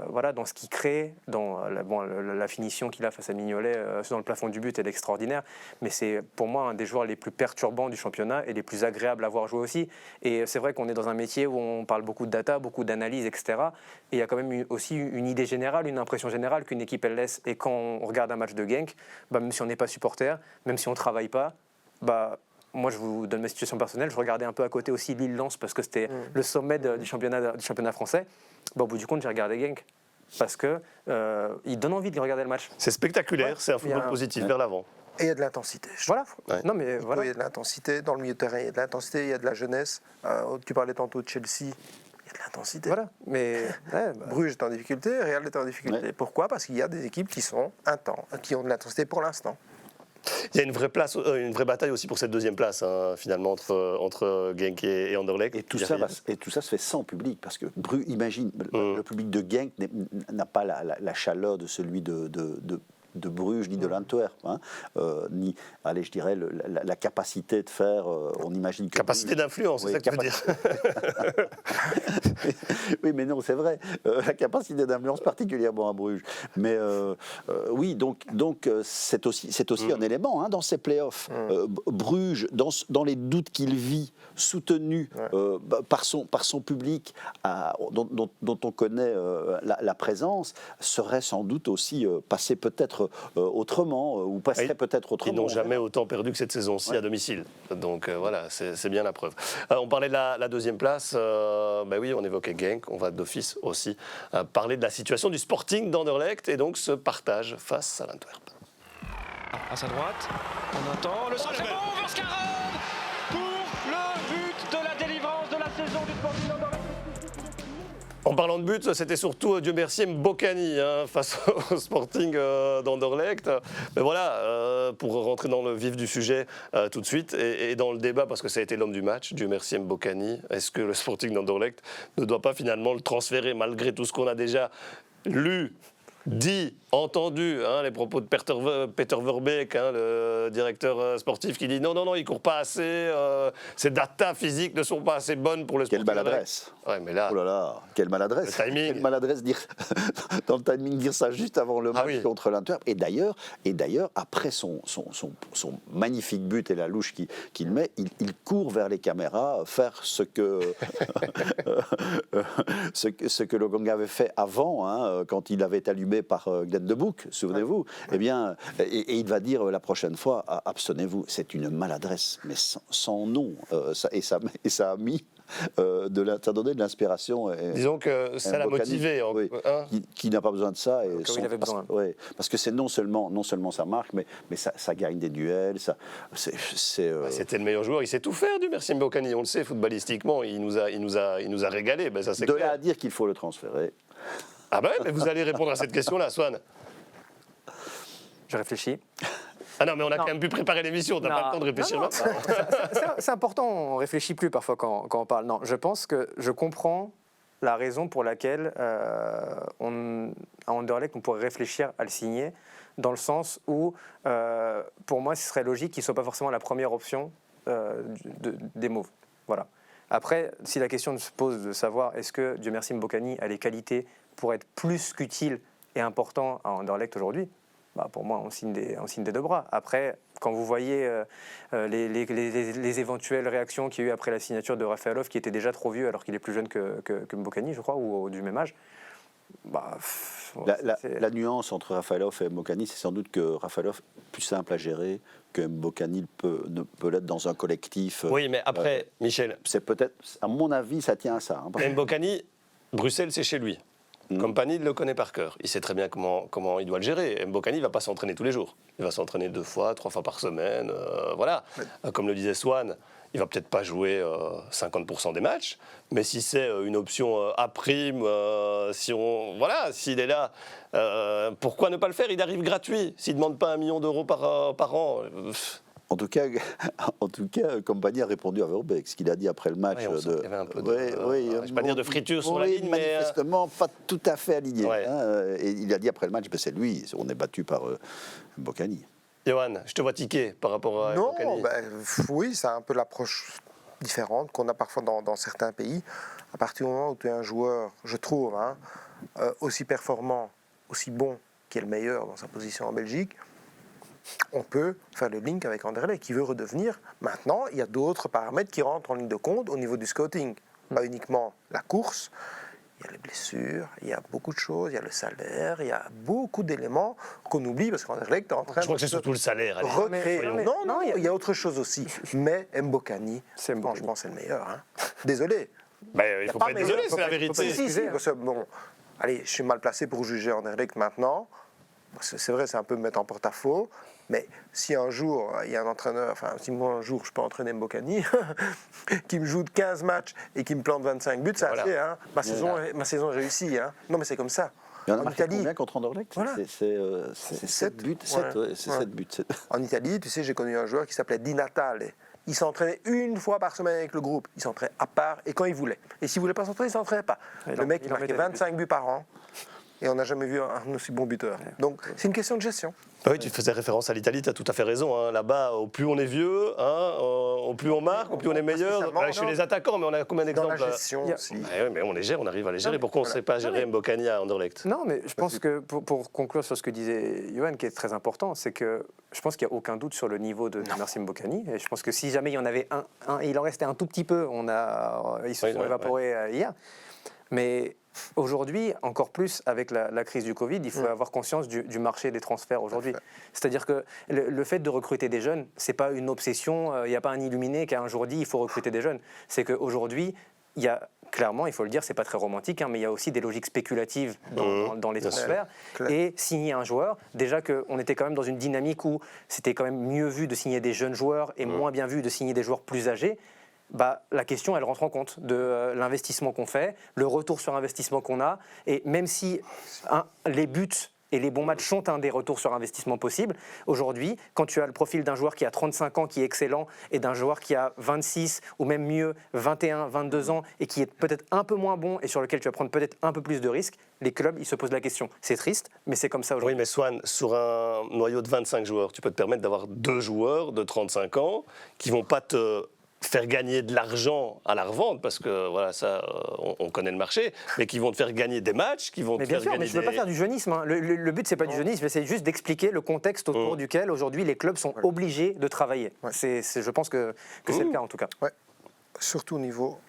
voilà, dans ce qu'il crée, dans la finition qu'il a face à Mignolet dans le plafond du but, elle est extraordinaire. Mais c'est pour moi un des joueurs les plus perturbants du championnat et les plus agréables à voir jouer aussi. Et c'est vrai qu'on est dans un métier où on parle beaucoup de data, beaucoup d'analyse, etc. Et il y a quand même aussi une idée générale, une impression générale qu'une équipe elle laisse. Et quand on regarde un match de Genk, même si on n'est pas supporter, même si on ne travaille pas, moi je vous donne ma situation personnelle, je regardais un peu à côté aussi Lille-Lens parce que c'était le sommet du championnat français. Au bout du compte, j'ai regardé Genk parce qu'il donne envie de regarder le match. C'est spectaculaire, c'est un football positif vers l'avant. Et il y a de l'intensité. Voilà. Ouais. Non, mais voilà. Il y a de l'intensité dans le milieu de terrain, il y a de l'intensité, il y a de la jeunesse. Tu parlais tantôt de Chelsea, il y a de l'intensité. Voilà. Mais Bruges est en difficulté, Real est en difficulté. Ouais. Pourquoi ? Parce qu'il y a des équipes qui sont intenses, qui ont de l'intensité pour l'instant. Il y a une vraie bataille aussi pour cette deuxième place, hein, finalement, entre Genk et Anderlecht. Et tout ça se fait sans public, parce que imagine, le public de Genk n'a pas la chaleur de celui de Bruges ni de l'Antwerp, hein, ni, allez, je dirais, la capacité de faire, on imagine que... Capacité d'influence, c'est ça que tu veux dire. Oui, mais non, c'est vrai, la capacité d'influence particulièrement à Bruges. Mais oui, donc c'est aussi un élément, hein, dans ces playoffs. Bruges, dans les doutes qu'il vit, soutenu par son public, dont on connaît la présence, serait sans doute aussi passé peut-être autrement, ou passerait peut-être autrement. Ils n'ont jamais autant perdu que cette saison-ci à domicile. Donc voilà, c'est bien la preuve. On parlait de la deuxième place. Oui, on évoquait Genk. On va d'office aussi parler de la situation du Sporting d'Anderlecht et donc ce partage face à l'Antwerp. À sa droite, on attend le centre. C'est bon, Verskarren pour le but de la délivrance de la saison du Sporting d'Anderlecht. En parlant de but, c'était surtout, Dieu merci, Mbokani face au Sporting d'Anderlecht. Mais voilà, pour rentrer dans le vif du sujet tout de suite et dans le débat, parce que ça a été l'homme du match, Dieu merci Mbokani, est-ce que le Sporting d'Anderlecht ne doit pas finalement le transférer malgré tout ce qu'on a déjà lu, dit, entendu, les propos de Peter Verbeek, le directeur sportif, qui dit non, il ne court pas assez, ses data physiques ne sont pas assez bonnes pour le Sporting. Quelle maladresse. Ouais, mais là, oh là là, quelle maladresse. Le timing. Quelle maladresse dans le timing dire ça juste avant le match contre l'Antwerp. Et d'ailleurs, après son magnifique but et la louche qu'il met, il court vers les caméras faire ce que le Gang avait fait avant, quand il avait été allumé par Glenn de Boek, souvenez-vous. Eh bien, et il va dire la prochaine fois, abstenez-vous. C'est une maladresse, mais sans nom. Ça a mis ça a donné de l'inspiration. Disons que ça l'a motivé. Qui n'a pas besoin de ça. Et il avait besoin. Parce que c'est non seulement ça marque, mais ça gagne des duels. C'était le meilleur joueur. Il sait tout faire, du merci Mbokani. On le sait, footballistiquement, il nous a régalé. Ça, c'est de clair. là à dire qu'il faut le transférer. Ah mais vous allez répondre à cette question-là, Swan. Je réfléchis. Ah non, mais on a quand même pu préparer l'émission, t'as pas le temps de réfléchir maintenant. C'est important, on réfléchit plus parfois quand on parle. Non, je pense que je comprends la raison pour laquelle à Anderlecht, on pourrait réfléchir à le signer, dans le sens où, pour moi, ce serait logique qu'il ne soit pas forcément la première option des Mauves. Voilà. Après, si la question se pose de savoir est-ce que, Dieu merci, Mbokani a les qualités pour être plus qu'utile et important à Anderlecht aujourd'hui, pour moi, on signe des deux bras. Après, quand vous voyez les éventuelles réactions qu'il y a eu après la signature de Rafaelov, qui était déjà trop vieux alors qu'il est plus jeune que Mbokani, je crois, ou du même âge, la nuance entre Rafaelov et Mbokani, c'est sans doute que Rafaelov est plus simple à gérer que Mbokani ne peut l'être dans un collectif. Oui, mais après, Michel... C'est peut-être, à mon avis, ça tient à ça. Mbokani, Bruxelles, c'est chez lui. Kompany le connaît par cœur. Il sait très bien comment il doit le gérer. Mbokani ne va pas s'entraîner tous les jours. Il va s'entraîner 2 fois, 3 fois par semaine. Voilà. Comme le disait Swan, il ne va peut-être pas jouer 50% des matchs. Mais si c'est une option à prime, s'il est là, pourquoi ne pas le faire ? Il arrive gratuit. S'il ne demande pas 1 million d'euros par an. En tout cas, Compagnie a répondu à Verbeek, ce qu'il a dit après le match. Ouais, on sent qu'il y avait un peu de, je vais pas dire de friture sur la ligne, mais manifestement pas tout à fait aligné. Ouais. Hein, et il a dit après le match, c'est lui, on est battu par Mbokani. Johan, je te vois tiquer par rapport à Non, Mbokani. oui, c'est un peu l'approche différente qu'on a parfois dans certains pays. À partir du moment où tu es un joueur, je trouve, aussi performant, aussi bon, qui est le meilleur dans sa position en Belgique, on peut faire le link avec Anderlecht qui veut redevenir. Maintenant, il y a d'autres paramètres qui rentrent en ligne de compte au niveau du scouting. Pas uniquement la course, il y a les blessures, il y a beaucoup de choses, il y a le salaire, il y a beaucoup d'éléments qu'on oublie parce qu'Anderlecht est en train Je crois que c'est surtout le salaire. allez. recréer. Voyons. Non, il y a autre chose aussi. Mais Mbokani, franchement, c'est le meilleur. Désolé. Ben, il ne faut pas être désolé, c'est la vérité. Si, parce que, bon, allez, je suis mal placé pour juger Anderlecht maintenant. C'est vrai, c'est un peu me mettre en porte-à-faux. Mais si un jour, il y a un entraîneur, enfin, si moi un jour je peux entraîner Mbokani, qui me joue de 15 matchs et qui me plante 25 buts, c'est assez, hein. Ma saison est réussie. Hein. Non, mais c'est comme ça. Il y en a marqué combien contre Anderlecht? Voilà. C'est 7 buts. 7 buts. En Italie, tu sais, j'ai connu un joueur qui s'appelait Di Natale. Il s'entraînait une fois par semaine avec le groupe. Il s'entraînait à part et quand il voulait. Et s'il ne voulait pas s'entraîner, il ne s'entraînait pas. Le mec, il marquait 25 buts par an. Et on n'a jamais vu un aussi bon buteur. Donc, c'est une question de gestion. Oui, tu faisais référence à l'Italie, tu as tout à fait raison. Hein. Là-bas, au plus on est vieux, au plus on marque, au plus on est meilleur. Je suis les attaquants, mais on a combien d'exemples? Dans la gestion aussi. Oui, mais on les gère, on arrive à les gérer. Pourquoi on ne sait pas gérer Mbokani à Anderlecht? Non, mais je pense que pour conclure sur ce que disait Johan, qui est très important, c'est que je pense qu'il n'y a aucun doute sur le niveau de Nassim Mbokani. Et je pense que si jamais il y en avait un il en restait un tout petit peu, ils se sont évaporés hier. Mais aujourd'hui, encore plus avec la crise du Covid, il faut avoir conscience du marché des transferts aujourd'hui. C'est-à-dire que le fait de recruter des jeunes, c'est pas une obsession. Il n'y a pas un illuminé qui a un jour dit il faut recruter des jeunes. C'est qu'aujourd'hui, il y a clairement, il faut le dire, c'est pas très romantique, mais il y a aussi des logiques spéculatives dans les transferts. Et signer un joueur, déjà qu'on était quand même dans une dynamique où c'était quand même mieux vu de signer des jeunes joueurs et moins bien vu de signer des joueurs plus âgés. La question, elle rentre en compte de l'investissement qu'on fait, le retour sur investissement qu'on a. Et même si les buts et les bons matchs sont un des retours sur investissement possibles, aujourd'hui, quand tu as le profil d'un joueur qui a 35 ans, qui est excellent, et d'un joueur qui a 26 ou même mieux, 21, 22 ans, et qui est peut-être un peu moins bon et sur lequel tu vas prendre peut-être un peu plus de risques, les clubs, ils se posent la question. C'est triste, mais c'est comme ça aujourd'hui. Oui, mais Swan, sur un noyau de 25 joueurs, tu peux te permettre d'avoir 2 joueurs de 35 ans qui ne vont pas te faire gagner de l'argent à la revente, parce que voilà, ça, on connaît le marché, mais qui vont te faire gagner des matchs, qui vont te faire gagner mais je ne veux pas faire du jeunisme. Hein. Le but, c'est pas du jeunisme, c'est juste d'expliquer le contexte autour duquel aujourd'hui les clubs sont obligés de travailler. Ouais. Je pense que c'est le cas en tout cas. Ouais. Surtout au niveau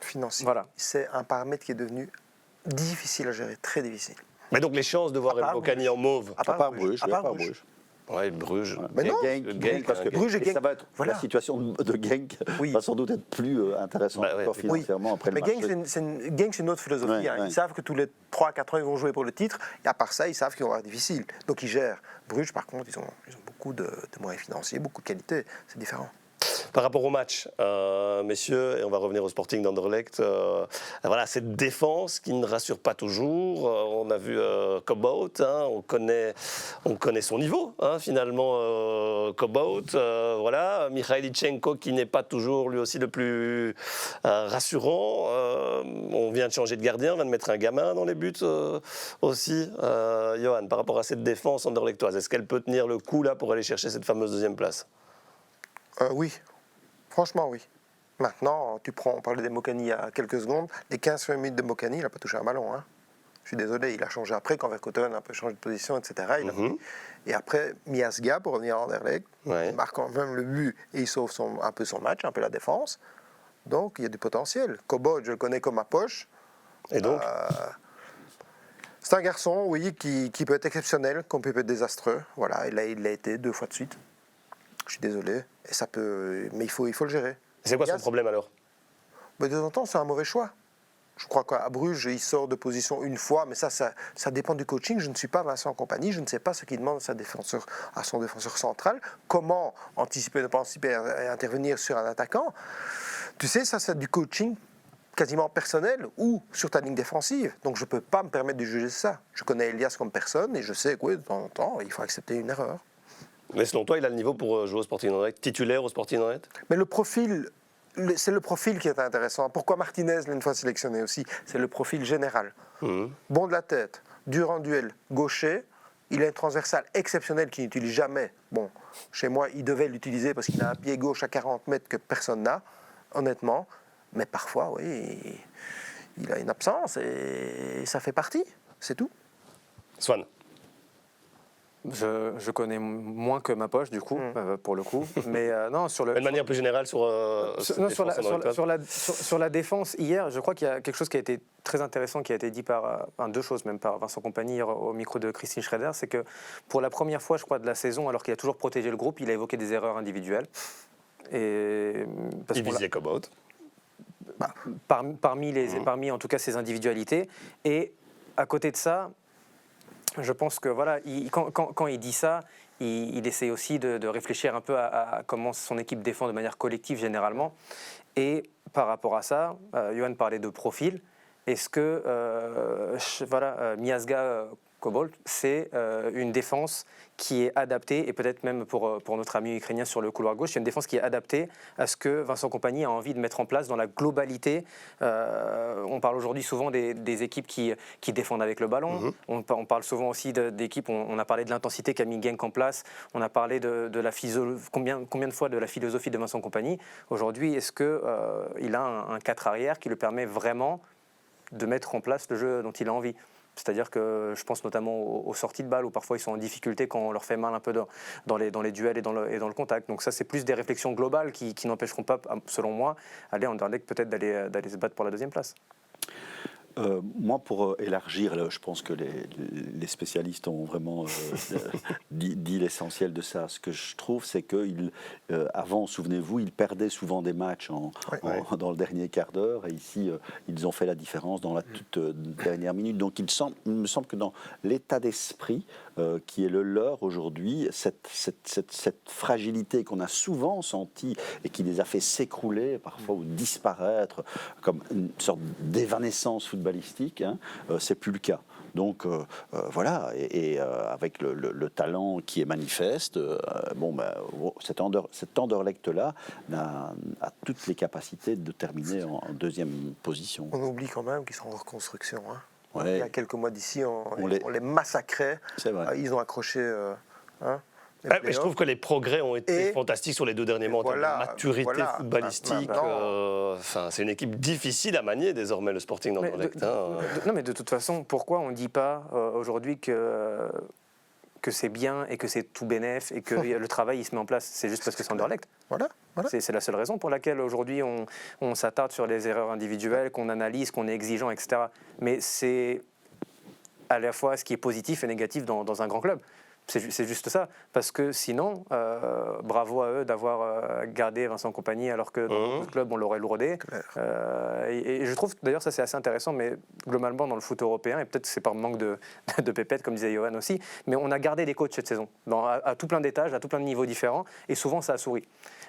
financier. Voilà. C'est un paramètre qui est devenu difficile à gérer, très difficile. Mais donc les chances de voir Mbokani en mauve. À part Bruges. Oui, Bruges. Mais non, Genk, parce que Bruges et Genk, ça va être, la situation de Genk va sans doute être plus intéressante financièrement après le match. Genk, c'est une autre philosophie. Ils savent que tous les 3-4 ans, ils vont jouer pour le titre. Et à part ça, ils savent qu'ils vont avoir difficile. Donc ils gèrent. Bruges, par contre, ils ont beaucoup de moyens financiers, beaucoup de qualité. C'est différent. Par rapport au match, messieurs, et on va revenir au Sporting d'Anderlecht, voilà, cette défense qui ne rassure pas toujours. On a vu Cobbout, on connaît son niveau, finalement, Cobbout. Voilà, Mikhailichenko qui n'est pas toujours lui aussi le plus rassurant. On vient de changer de gardien, on vient de mettre un gamin dans les buts aussi. Johan, par rapport à cette défense anderlechtoise, est-ce qu'elle peut tenir le coup là pour aller chercher cette fameuse deuxième place? Oui, franchement oui. Maintenant, on parlait des Mbokani il y a quelques secondes, les 15 minutes de Mbokani, il n'a pas touché un ballon. Je suis désolé, il a changé après, quand Verkoten a un peu changé de position, etc. Et après, Miasga, pour revenir à Anderlecht, il marque quand même le but et il sauve un peu son match, un peu la défense. Donc, il y a du potentiel. Cobbout, je le connais comme ma poche. Et donc c'est un garçon, oui, qui peut être exceptionnel, comme peut être désastreux. Voilà, il l'a été 2 fois de suite. Je suis désolé, et ça peut, mais il faut le gérer. C'est quoi son problème alors? De temps en temps, c'est un mauvais choix. Je crois qu'à Bruges, il sort de position une fois, mais ça dépend du coaching. Je ne suis pas Vincent Kompany, je ne sais pas ce qu'il demande à son défenseur central. Comment anticiper, ne pas anticiper et intervenir sur un attaquant. Tu sais, ça c'est du coaching quasiment personnel ou sur ta ligne défensive. Donc je ne peux pas me permettre de juger ça. Je connais Elias comme personne et je sais que oui, de temps en temps, il faut accepter une erreur. Mais selon toi, il a le niveau pour jouer au Sporting Anderlecht, titulaire au Sporting Anderlecht? Mais le profil, c'est le profil qui est intéressant. Pourquoi Martinez l'a une fois sélectionné aussi? C'est le profil général. Bon de la tête, dur en duel, gaucher. Il a une transversale exceptionnelle qu'il n'utilise jamais. Bon, chez moi, il devait l'utiliser parce qu'il a un pied gauche à 40 mètres que personne n'a, honnêtement. Mais parfois, oui, il a une absence et ça fait partie, c'est tout. Swan. Je connais moins que ma poche, du coup, pour le coup. Mais non, sur le. De manière plus générale sur la défense, hier, je crois qu'il y a quelque chose qui a été très intéressant, qui a été dit par, deux choses même, par Vincent Kompany hier au micro de Christine Schreder, c'est que pour la première fois, je crois, de la saison, alors qu'il a toujours protégé le groupe, il a évoqué des erreurs individuelles. Et il visait comme autre. Parmi en tout cas ses individualités. Et à côté de ça, je pense que voilà, quand il dit ça, il essaie aussi de réfléchir un peu à comment son équipe défend de manière collective généralement. Et par rapport à ça, Johan parlait de profil. Est-ce que Miazga Kobold, c'est une défense qui est adaptée, et peut-être même pour notre ami ukrainien sur le couloir gauche, c'est une défense qui est adaptée à ce que Vincent Kompany a envie de mettre en place dans la globalité. On parle aujourd'hui souvent des équipes qui défendent avec le ballon. On parle souvent aussi d'équipes, on a parlé de l'intensité qu'a mis Genk en place, on a parlé de la combien de fois de la philosophie de Vincent Kompany. Aujourd'hui, est-ce qu'il a un 4 arrière qui lui permet vraiment de mettre en place le jeu dont il a envie? C'est-à-dire que je pense notamment aux sorties de balles où parfois ils sont en difficulté quand on leur fait mal un peu dans les duels et dans le contact. Donc ça, c'est plus des réflexions globales qui n'empêcheront pas, selon moi, aller en Anderlecht peut-être d'aller se battre pour la deuxième place. Moi, pour élargir, là, je pense que les spécialistes ont vraiment dit l'essentiel de ça. Ce que je trouve, c'est qu'avant, souvenez-vous, ils perdaient souvent des matchs dans le dernier quart d'heure. Et ici, ils ont fait la différence dans la toute dernière minute. Donc, il me semble que dans l'état d'esprit qui est le leur aujourd'hui, cette fragilité qu'on a souvent sentie et qui les a fait s'écrouler parfois ou disparaître comme une sorte d'évanescence footballistique, c'est plus le cas. Donc voilà, et avec le talent qui est manifeste, cet Anderlecht-là a toutes les capacités de terminer en deuxième position. On oublie quand même qu'ils sont en reconstruction. Ouais. Il y a quelques mois d'ici, on les massacrait. C'est vrai. Ils ont accroché. Mais je trouve que les progrès ont été fantastiques sur les 2 derniers mois en termes de maturité footballistique. C'est une équipe difficile à manier désormais, le Sporting d'Anderlecht. Non, mais de toute façon, pourquoi on ne dit pas aujourd'hui que c'est bien et que c'est tout bénef et que le travail il se met en place? C'est juste parce que c'est Anderlecht. Voilà. C'est la seule raison pour laquelle aujourd'hui on s'attarde sur les erreurs individuelles, qu'on analyse, qu'on est exigeant, etc. Mais c'est à la fois ce qui est positif et négatif dans un grand club. C'est juste ça, parce que sinon, bravo à eux d'avoir gardé Vincent Kompany alors que dans notre club on l'aurait lourdé. Et je trouve d'ailleurs ça c'est assez intéressant, mais globalement dans le foot européen, et peut-être c'est par manque de pépettes comme disait Johan aussi, mais on a gardé des coachs cette saison, à tout plein d'étages, à tout plein de niveaux différents, et souvent ça a souri.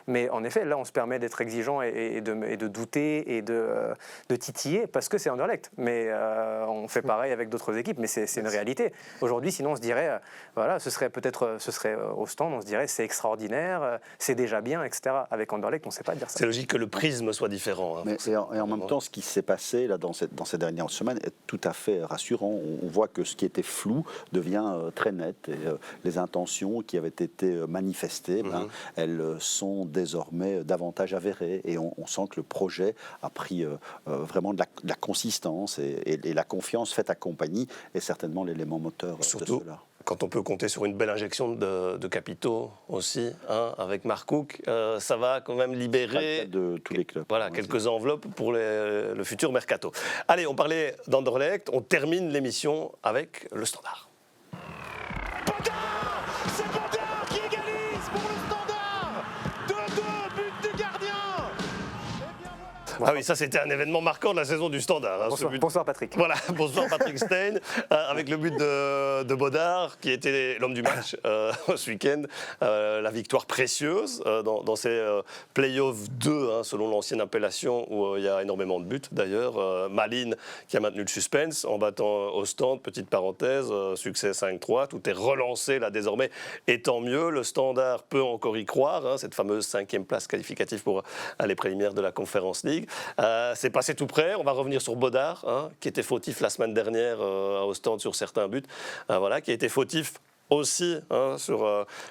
Mais en effet, là on se permet d'être exigeant et de douter et de titiller parce que c'est Anderlecht. Mais on fait pareil avec d'autres équipes, mais c'est une réalité. Aujourd'hui, sinon on se dirait, ce serait au stand, on se dirait c'est extraordinaire, c'est déjà bien, etc. Avec Anderlecht, on ne sait pas dire ça. C'est logique que le prisme soit différent. Et en même temps, ce qui s'est passé là, dans ces dernières semaines est tout à fait rassurant. On voit que ce qui était flou devient très net. Et les intentions qui avaient été manifestées, elles sont désormais davantage avérées. Et on sent que le projet a pris vraiment de la consistance et la confiance faite à Kompany est certainement l'élément moteur de cela. Quand on peut compter sur une belle injection de capitaux aussi, avec Mark Cook, ça va quand même libérer de tous les clubs. Voilà, quelques enveloppes pour le futur mercato. Allez, on parlait d'Anderlecht, on termine l'émission avec le Standard. C'est Bodin qui égalise pour le Standard. 2-2, but du gardien. Ah oui, ça c'était un événement marquant de la saison du Standard. Hein, Bonsoir Patrick. Voilà, bonsoir Patrick Stein, avec le but de Bodard, qui était l'homme du match ce week-end. La victoire précieuse dans ces playoffs 2, hein, selon l'ancienne appellation, où il y a énormément de buts d'ailleurs. Malines qui a maintenu le suspense en battant Ostende, petite parenthèse, succès 5-3. Tout est relancé là désormais, et tant mieux. Le Standard peut encore y croire, hein, cette fameuse 5e place qualificative pour les préliminaires de la Conference League. C'est passé tout près. On va revenir sur Bodard, hein, qui était fautif la semaine dernière à Ostende sur certains buts, voilà, qui a été fautif aussi, hein, sur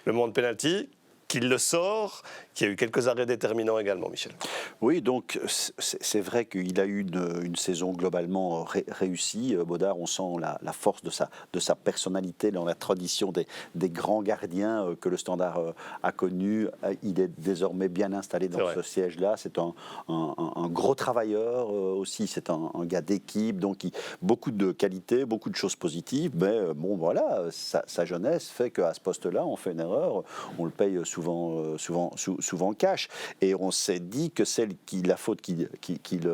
le moment de pénalty, qu'il le sort, qui a eu quelques arrêts déterminants également, Michel. Oui, donc c'est vrai qu'il a eu une saison globalement réussie. Bodard, on sent la force de sa personnalité dans la tradition des grands gardiens que le Standard a connus. Il est désormais bien installé dans ce siège-là. C'est un gros travailleur aussi, c'est un gars d'équipe, donc beaucoup de qualités, beaucoup de choses positives, mais bon voilà, sa jeunesse fait qu'à ce poste-là, on fait une erreur, on le paye souvent cash. Et on s'est dit que la faute qu'il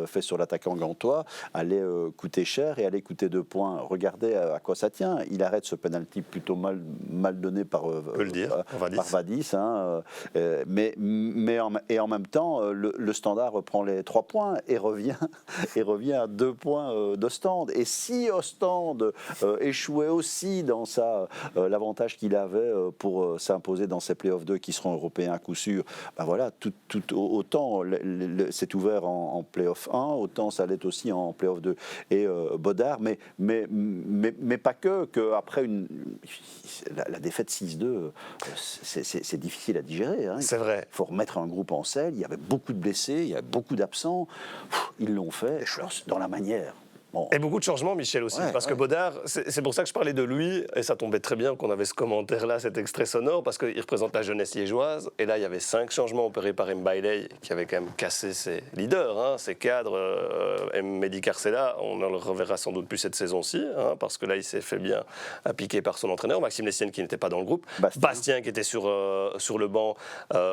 fait sur l'attaquant gantois allait coûter cher et allait coûter 2 points. Regardez à quoi ça tient. Il arrête ce penalty plutôt mal donné par Vadis. Hein, mais en même temps, le Standard reprend les 3 points et revient à 2 points d'Ostende. Et si Ostende échouait aussi dans l'avantage qu'il avait pour s'imposer dans ces playoffs 2 qui seront européens à coup sûr, ben voilà, autant c'est ouvert en playoff 1, autant ça l'est aussi en playoff 2. Et Bodard, mais pas qu'après la défaite 6-2, c'est difficile à digérer. Hein. C'est vrai. Il faut remettre un groupe en selle, il y avait beaucoup de blessés, il y avait beaucoup d'absents, ils l'ont fait dans la manière. Bon. Et beaucoup de changements, Michel, aussi, parce que Bodard, c'est pour ça que je parlais de lui, et ça tombait très bien qu'on avait ce commentaire-là, cet extrait sonore, parce qu'il représente la jeunesse liégeoise, et là, il y avait 5 changements opérés par Mbailey, qui avait quand même cassé ses leaders, hein, ses cadres. Mehdi Carcella, on ne le reverra sans doute plus cette saison-ci, hein, parce que là, il s'est fait bien piquer par son entraîneur, Maxime Lessienne, qui n'était pas dans le groupe, Bastien qui était sur le banc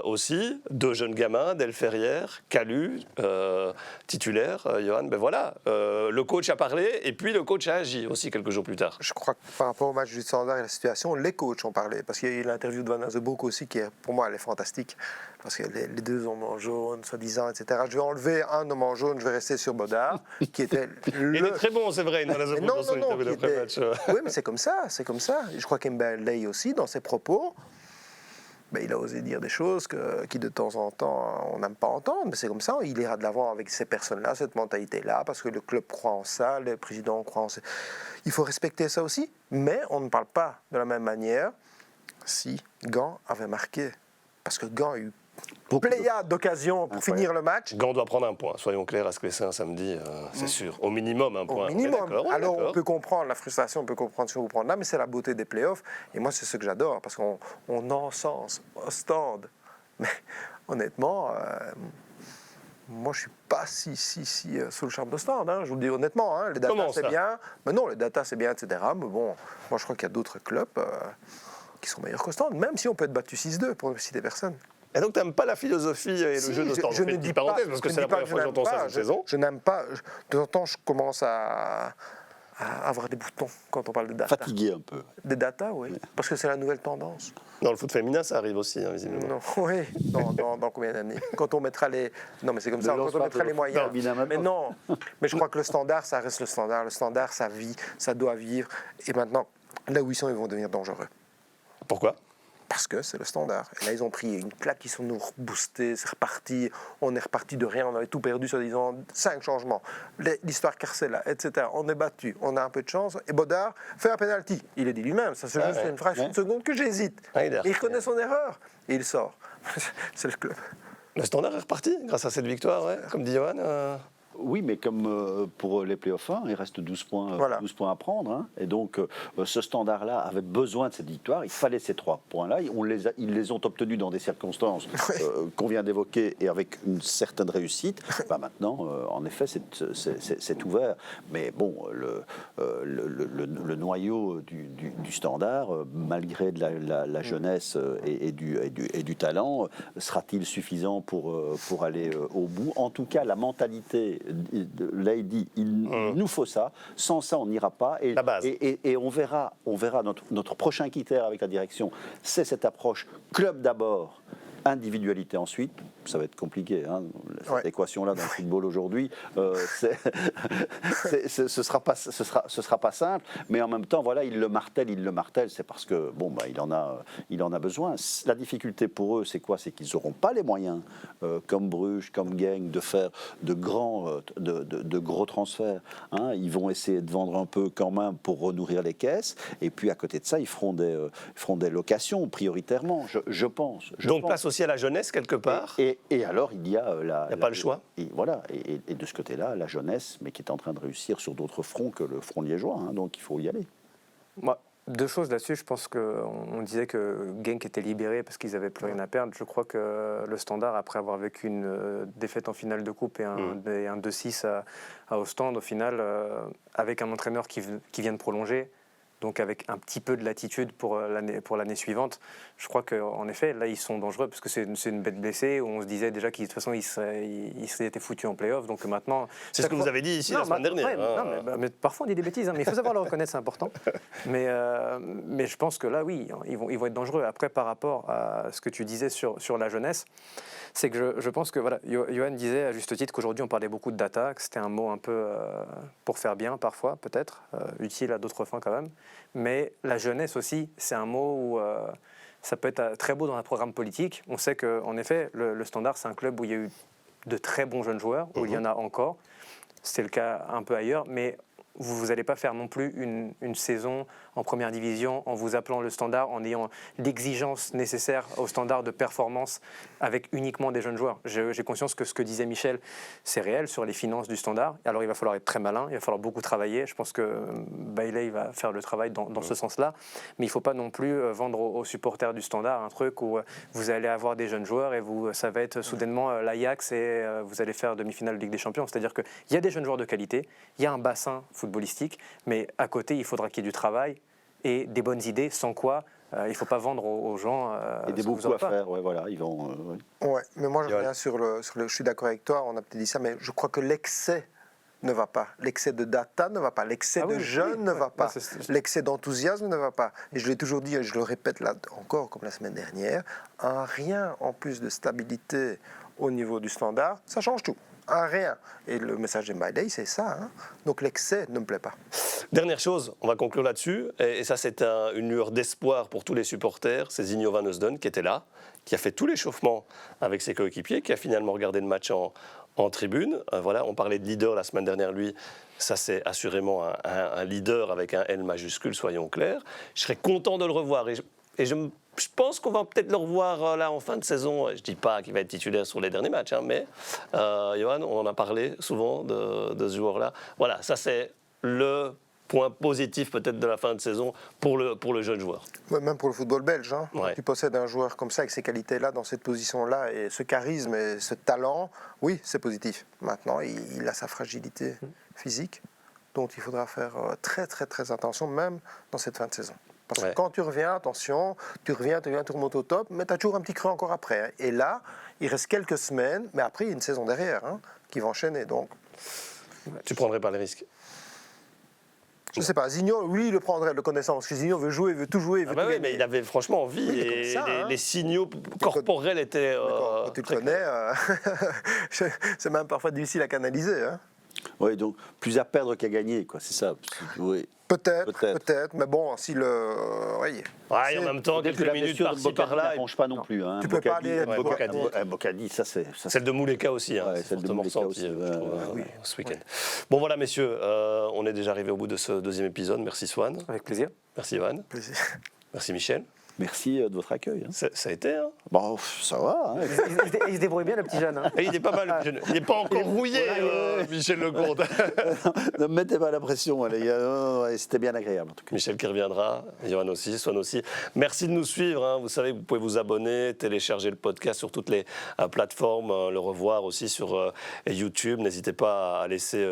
aussi, 2 jeunes gamins, Del Ferrière, Calu, titulaire, Johan, ben voilà, le coach a parlé, et puis le coach a agi aussi quelques jours plus tard. Je crois que par rapport au match du Standard et la situation, les coachs ont parlé, parce qu'il y a eu l'interview de Van Azebroek aussi, qui pour moi elle est fantastique, parce que les 2 hommes en jaune, soi-disant, etc. Je vais enlever un homme en jaune, je vais rester sur Bodard, qui était Il est très bon, c'est vrai, Van Azebroek dans son interview d'après-match. Oui, mais c'est comme ça. Je crois qu'Mbailey aussi, dans ses propos, il a osé dire des choses qui de temps en temps on n'aime pas entendre, mais c'est comme ça, il ira de l'avant avec ces personnes-là, cette mentalité-là, parce que le club croit en ça, les présidents croient en ça. Il faut respecter ça aussi, mais on ne parle pas de la même manière si Gand avait marqué, parce que Gand a eu pléiade d'occasions pour finir le match. Gand doit prendre un point, soyons clairs, à ce que c'est un samedi, c'est sûr. Au minimum un point. Au minimum. Alors on peut comprendre la frustration, on peut comprendre ce que vous prenez là, mais c'est la beauté des playoffs. Et moi, c'est ce que j'adore, parce qu'on encense Ostende. Mais honnêtement, moi, je ne suis pas si sous le charme d'Ostende. Hein, je vous le dis honnêtement. Hein, les datas, c'est bien. Mais non, les datas, c'est bien, etc. Mais bon, moi, je crois qu'il y a d'autres clubs qui sont meilleurs qu'Ostende, même si on peut être battu 6-2, pour ne citer personne. Et donc, tu n'aimes pas la philosophie et le jeu d'Ostende? Je ne dis pas, parce que c'est la première fois que j'entends ça cette saison. Je n'aime pas. De temps en temps, je commence à avoir des boutons quand on parle de data. Fatigué un peu. Des data, oui. Parce que c'est la nouvelle tendance. Dans le foot féminin, ça arrive aussi, hein, visiblement. Non, oui. Dans combien d'années? Quand on mettra les... Non, mais c'est comme ça. Quand on mettra les moyens. Mais non. Mais je crois que le Standard, ça reste le Standard. Le Standard, ça vit, ça doit vivre. Et maintenant, là où ils sont, ils vont devenir dangereux. Pourquoi? Parce que c'est le Standard. Et là, ils ont pris une claque, ils sont nous reboostés, c'est reparti. On est reparti de rien, on avait tout perdu, soi-disant 5 changements. L'histoire Carcella, etc. On est battu, on a un peu de chance. Et Bodard fait un penalty. Il a dit lui-même, ça c'est juste une fraction de seconde que j'hésite. Il reconnaît son erreur et il sort. C'est le club. Le Standard est reparti grâce à cette victoire, ouais, comme dit Johan. Oui, mais comme pour les playoffs 1, il reste 12 points, Voilà. 12 points à prendre. Hein. Et donc, ce standard-là avait besoin de cette victoire. Il fallait ces 3 points-là. Ils les ont obtenus dans des circonstances qu'on vient d'évoquer et avec une certaine réussite. Bah, maintenant, en effet, c'est ouvert. Mais bon, le noyau du standard, malgré de la jeunesse et du talent, sera-t-il suffisant pour aller au bout? En tout cas, la mentalité, Lady, il nous faut ça. Sans ça, on n'ira pas. Et, La base. et on verra notre prochain critère avec la direction, c'est cette approche club d'abord, individualité ensuite. Ça va être compliqué, hein, cette équation-là dans le football aujourd'hui. Ce sera pas simple, mais en même temps, voilà, il le martèle, c'est parce que bon, bah, il en a besoin. La difficulté pour eux, c'est quoi? C'est qu'ils n'auront pas les moyens, comme Bruges, comme Genk, de faire de gros transferts. Hein. Ils vont essayer de vendre un peu quand même pour renourrir les caisses, et puis à côté de ça, ils feront des locations prioritairement, je pense. Donc place aussi à la jeunesse quelque part. Et alors, il y a Il n'y a pas le choix. Et voilà, et de ce côté-là, la jeunesse, mais qui est en train de réussir sur d'autres fronts que le front liégeois, hein, donc il faut y aller. Moi, 2 choses là-dessus. Je pense qu'on disait que Genk était libéré parce qu'ils n'avaient plus rien à perdre. Je crois que le Standard, après avoir vécu une défaite en finale de coupe et un 2-6 à Ostende, au final, avec un entraîneur qui vient de prolonger, donc avec un petit peu de latitude pour l'année suivante, je crois qu'en effet, là, ils sont dangereux parce que c'est une bête blessée où on se disait déjà qu'ils de toute façon, ils s'étaient foutus en play-off. Donc maintenant... C'est ce que vous avez dit ici la semaine dernière. Ouais, non, mais parfois on dit des bêtises, hein, mais il faut savoir le reconnaître, c'est important. Mais je pense que là, oui, ils vont être dangereux. Après, par rapport à ce que tu disais sur la jeunesse, c'est que je pense que, voilà, Johan disait à juste titre qu'aujourd'hui on parlait beaucoup de data, que c'était un mot un peu pour faire bien parfois, peut-être, utile à d'autres fins quand même. Mais la jeunesse aussi, c'est un mot où ça peut être très beau dans un programme politique. On sait qu'en effet, le Standard, c'est un club où il y a eu de très bons jeunes joueurs, où il y en a encore. C'est le cas un peu ailleurs, mais vous n'allez pas faire non plus une saison en première division en vous appelant le Standard, en ayant l'exigence nécessaire au Standard de performance avec uniquement des jeunes joueurs. J'ai conscience que ce que disait Michel, c'est réel sur les finances du Standard. Alors il va falloir être très malin, il va falloir beaucoup travailler. Je pense que Bailey va faire le travail dans ce sens-là. Mais il ne faut pas non plus vendre aux supporters du Standard un truc où vous allez avoir des jeunes joueurs et ça va être soudainement l'Ajax et vous allez faire demi-finale de Ligue des Champions. C'est-à-dire qu'il y a des jeunes joueurs de qualité, il y a un bassin footballistique, mais à côté, il faudra qu'il y ait du travail et des bonnes idées, sans quoi il ne faut pas vendre aux gens. Et des beaucoup à faire, ouais, voilà, ils vont. Ouais, mais moi je reviens sur le. Je suis d'accord avec toi, on a peut-être dit ça, mais je crois que l'excès ne va pas. L'excès de data ne va pas. L'excès de jeunes ne va pas. L'excès d'enthousiasme ne va pas. Et je l'ai toujours dit, et je le répète là encore, comme la semaine dernière, un rien en plus de stabilité au niveau du Standard, ça change tout. Un rien. Et le message de My Day, c'est ça. Hein. Donc l'excès ne me plaît pas. Dernière chose, on va conclure là-dessus, et ça c'est une lueur d'espoir pour tous les supporters, c'est Zinho Van Heusden qui était là, qui a fait tout l'échauffement avec ses coéquipiers, qui a finalement regardé le match en tribune. Voilà, on parlait de leader la semaine dernière, lui, ça c'est assurément un leader avec un L majuscule, soyons clairs. Je serais content de le revoir, et je pense qu'on va peut-être le revoir là en fin de saison. Je ne dis pas qu'il va être titulaire sur les derniers matchs, hein, mais Johan, on en a parlé souvent de ce joueur-là. Voilà, ça c'est le point positif peut-être de la fin de saison pour le jeune joueur. Ouais, même pour le football belge. Hein. Ouais. Tu possèdes un joueur comme ça, avec ces qualités-là, dans cette position-là, et ce charisme et ce talent, oui, c'est positif. Maintenant, il a sa fragilité physique, dont il faudra faire très, très, très attention, même dans cette fin de saison. Parce que quand tu reviens, attention, tu remontes au top, mais tu as toujours un petit creux encore après. Hein. Et là, il reste quelques semaines, mais après, il y a une saison derrière qui va enchaîner. Donc, tu ne prendrais pas les risques? je ne sais pas, Zinho, lui, il le prendrait, le connaissant, parce que Zinho veut jouer, il veut tout jouer, il veut tout gagner. Mais il avait franchement envie, Oui, et comme ça, les signaux corporels étaient quand tu le connais, c'est même parfois difficile à canaliser. Hein. Oui, donc plus à perdre qu'à gagner, quoi, c'est ça. Oui. Peut-être, mais bon, si le... oui. Ouais, et en même temps, quelques minutes par-ci par-là. Ça n'arrange pas non plus. Hein. Tu peux pas aller... Bocadi, ça c'est... Celle de Mouleka aussi, hein, Ouais, celle de fortement Mouleka ressenti, aussi, je trouve, oui. ce week-end. Bon voilà messieurs, on est déjà arrivé au bout de ce deuxième épisode. Merci Swan. Avec plaisir. Merci Johan. Plaisir. Merci Michel. Merci de votre accueil. Hein. Ça a été, hein. Bon, ça va. Hein. Il se débrouille bien, le petit jeune. Hein. Et il est pas mal, il n'est pas encore rouillé, Michel Lecomte. Ne me mettez pas la pression, les gars. Non, c'était bien agréable, en tout cas. Michel qui reviendra, Johan aussi, Swan aussi. Merci de nous suivre. Hein. Vous savez, vous pouvez vous abonner, télécharger le podcast sur toutes les plateformes, le revoir aussi sur YouTube. N'hésitez pas à laisser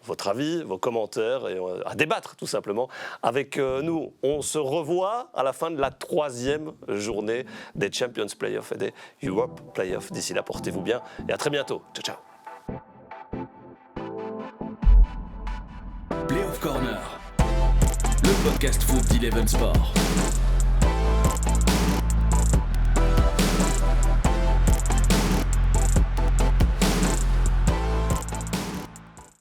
votre avis, vos commentaires et à débattre tout simplement avec nous. On se revoit à la fin de la 3e journée des Champions Playoffs et des Europe Playoffs. D'ici là, portez-vous bien et à très bientôt. Ciao, ciao. Play of Corner, le podcast foot d'Eleven Sport.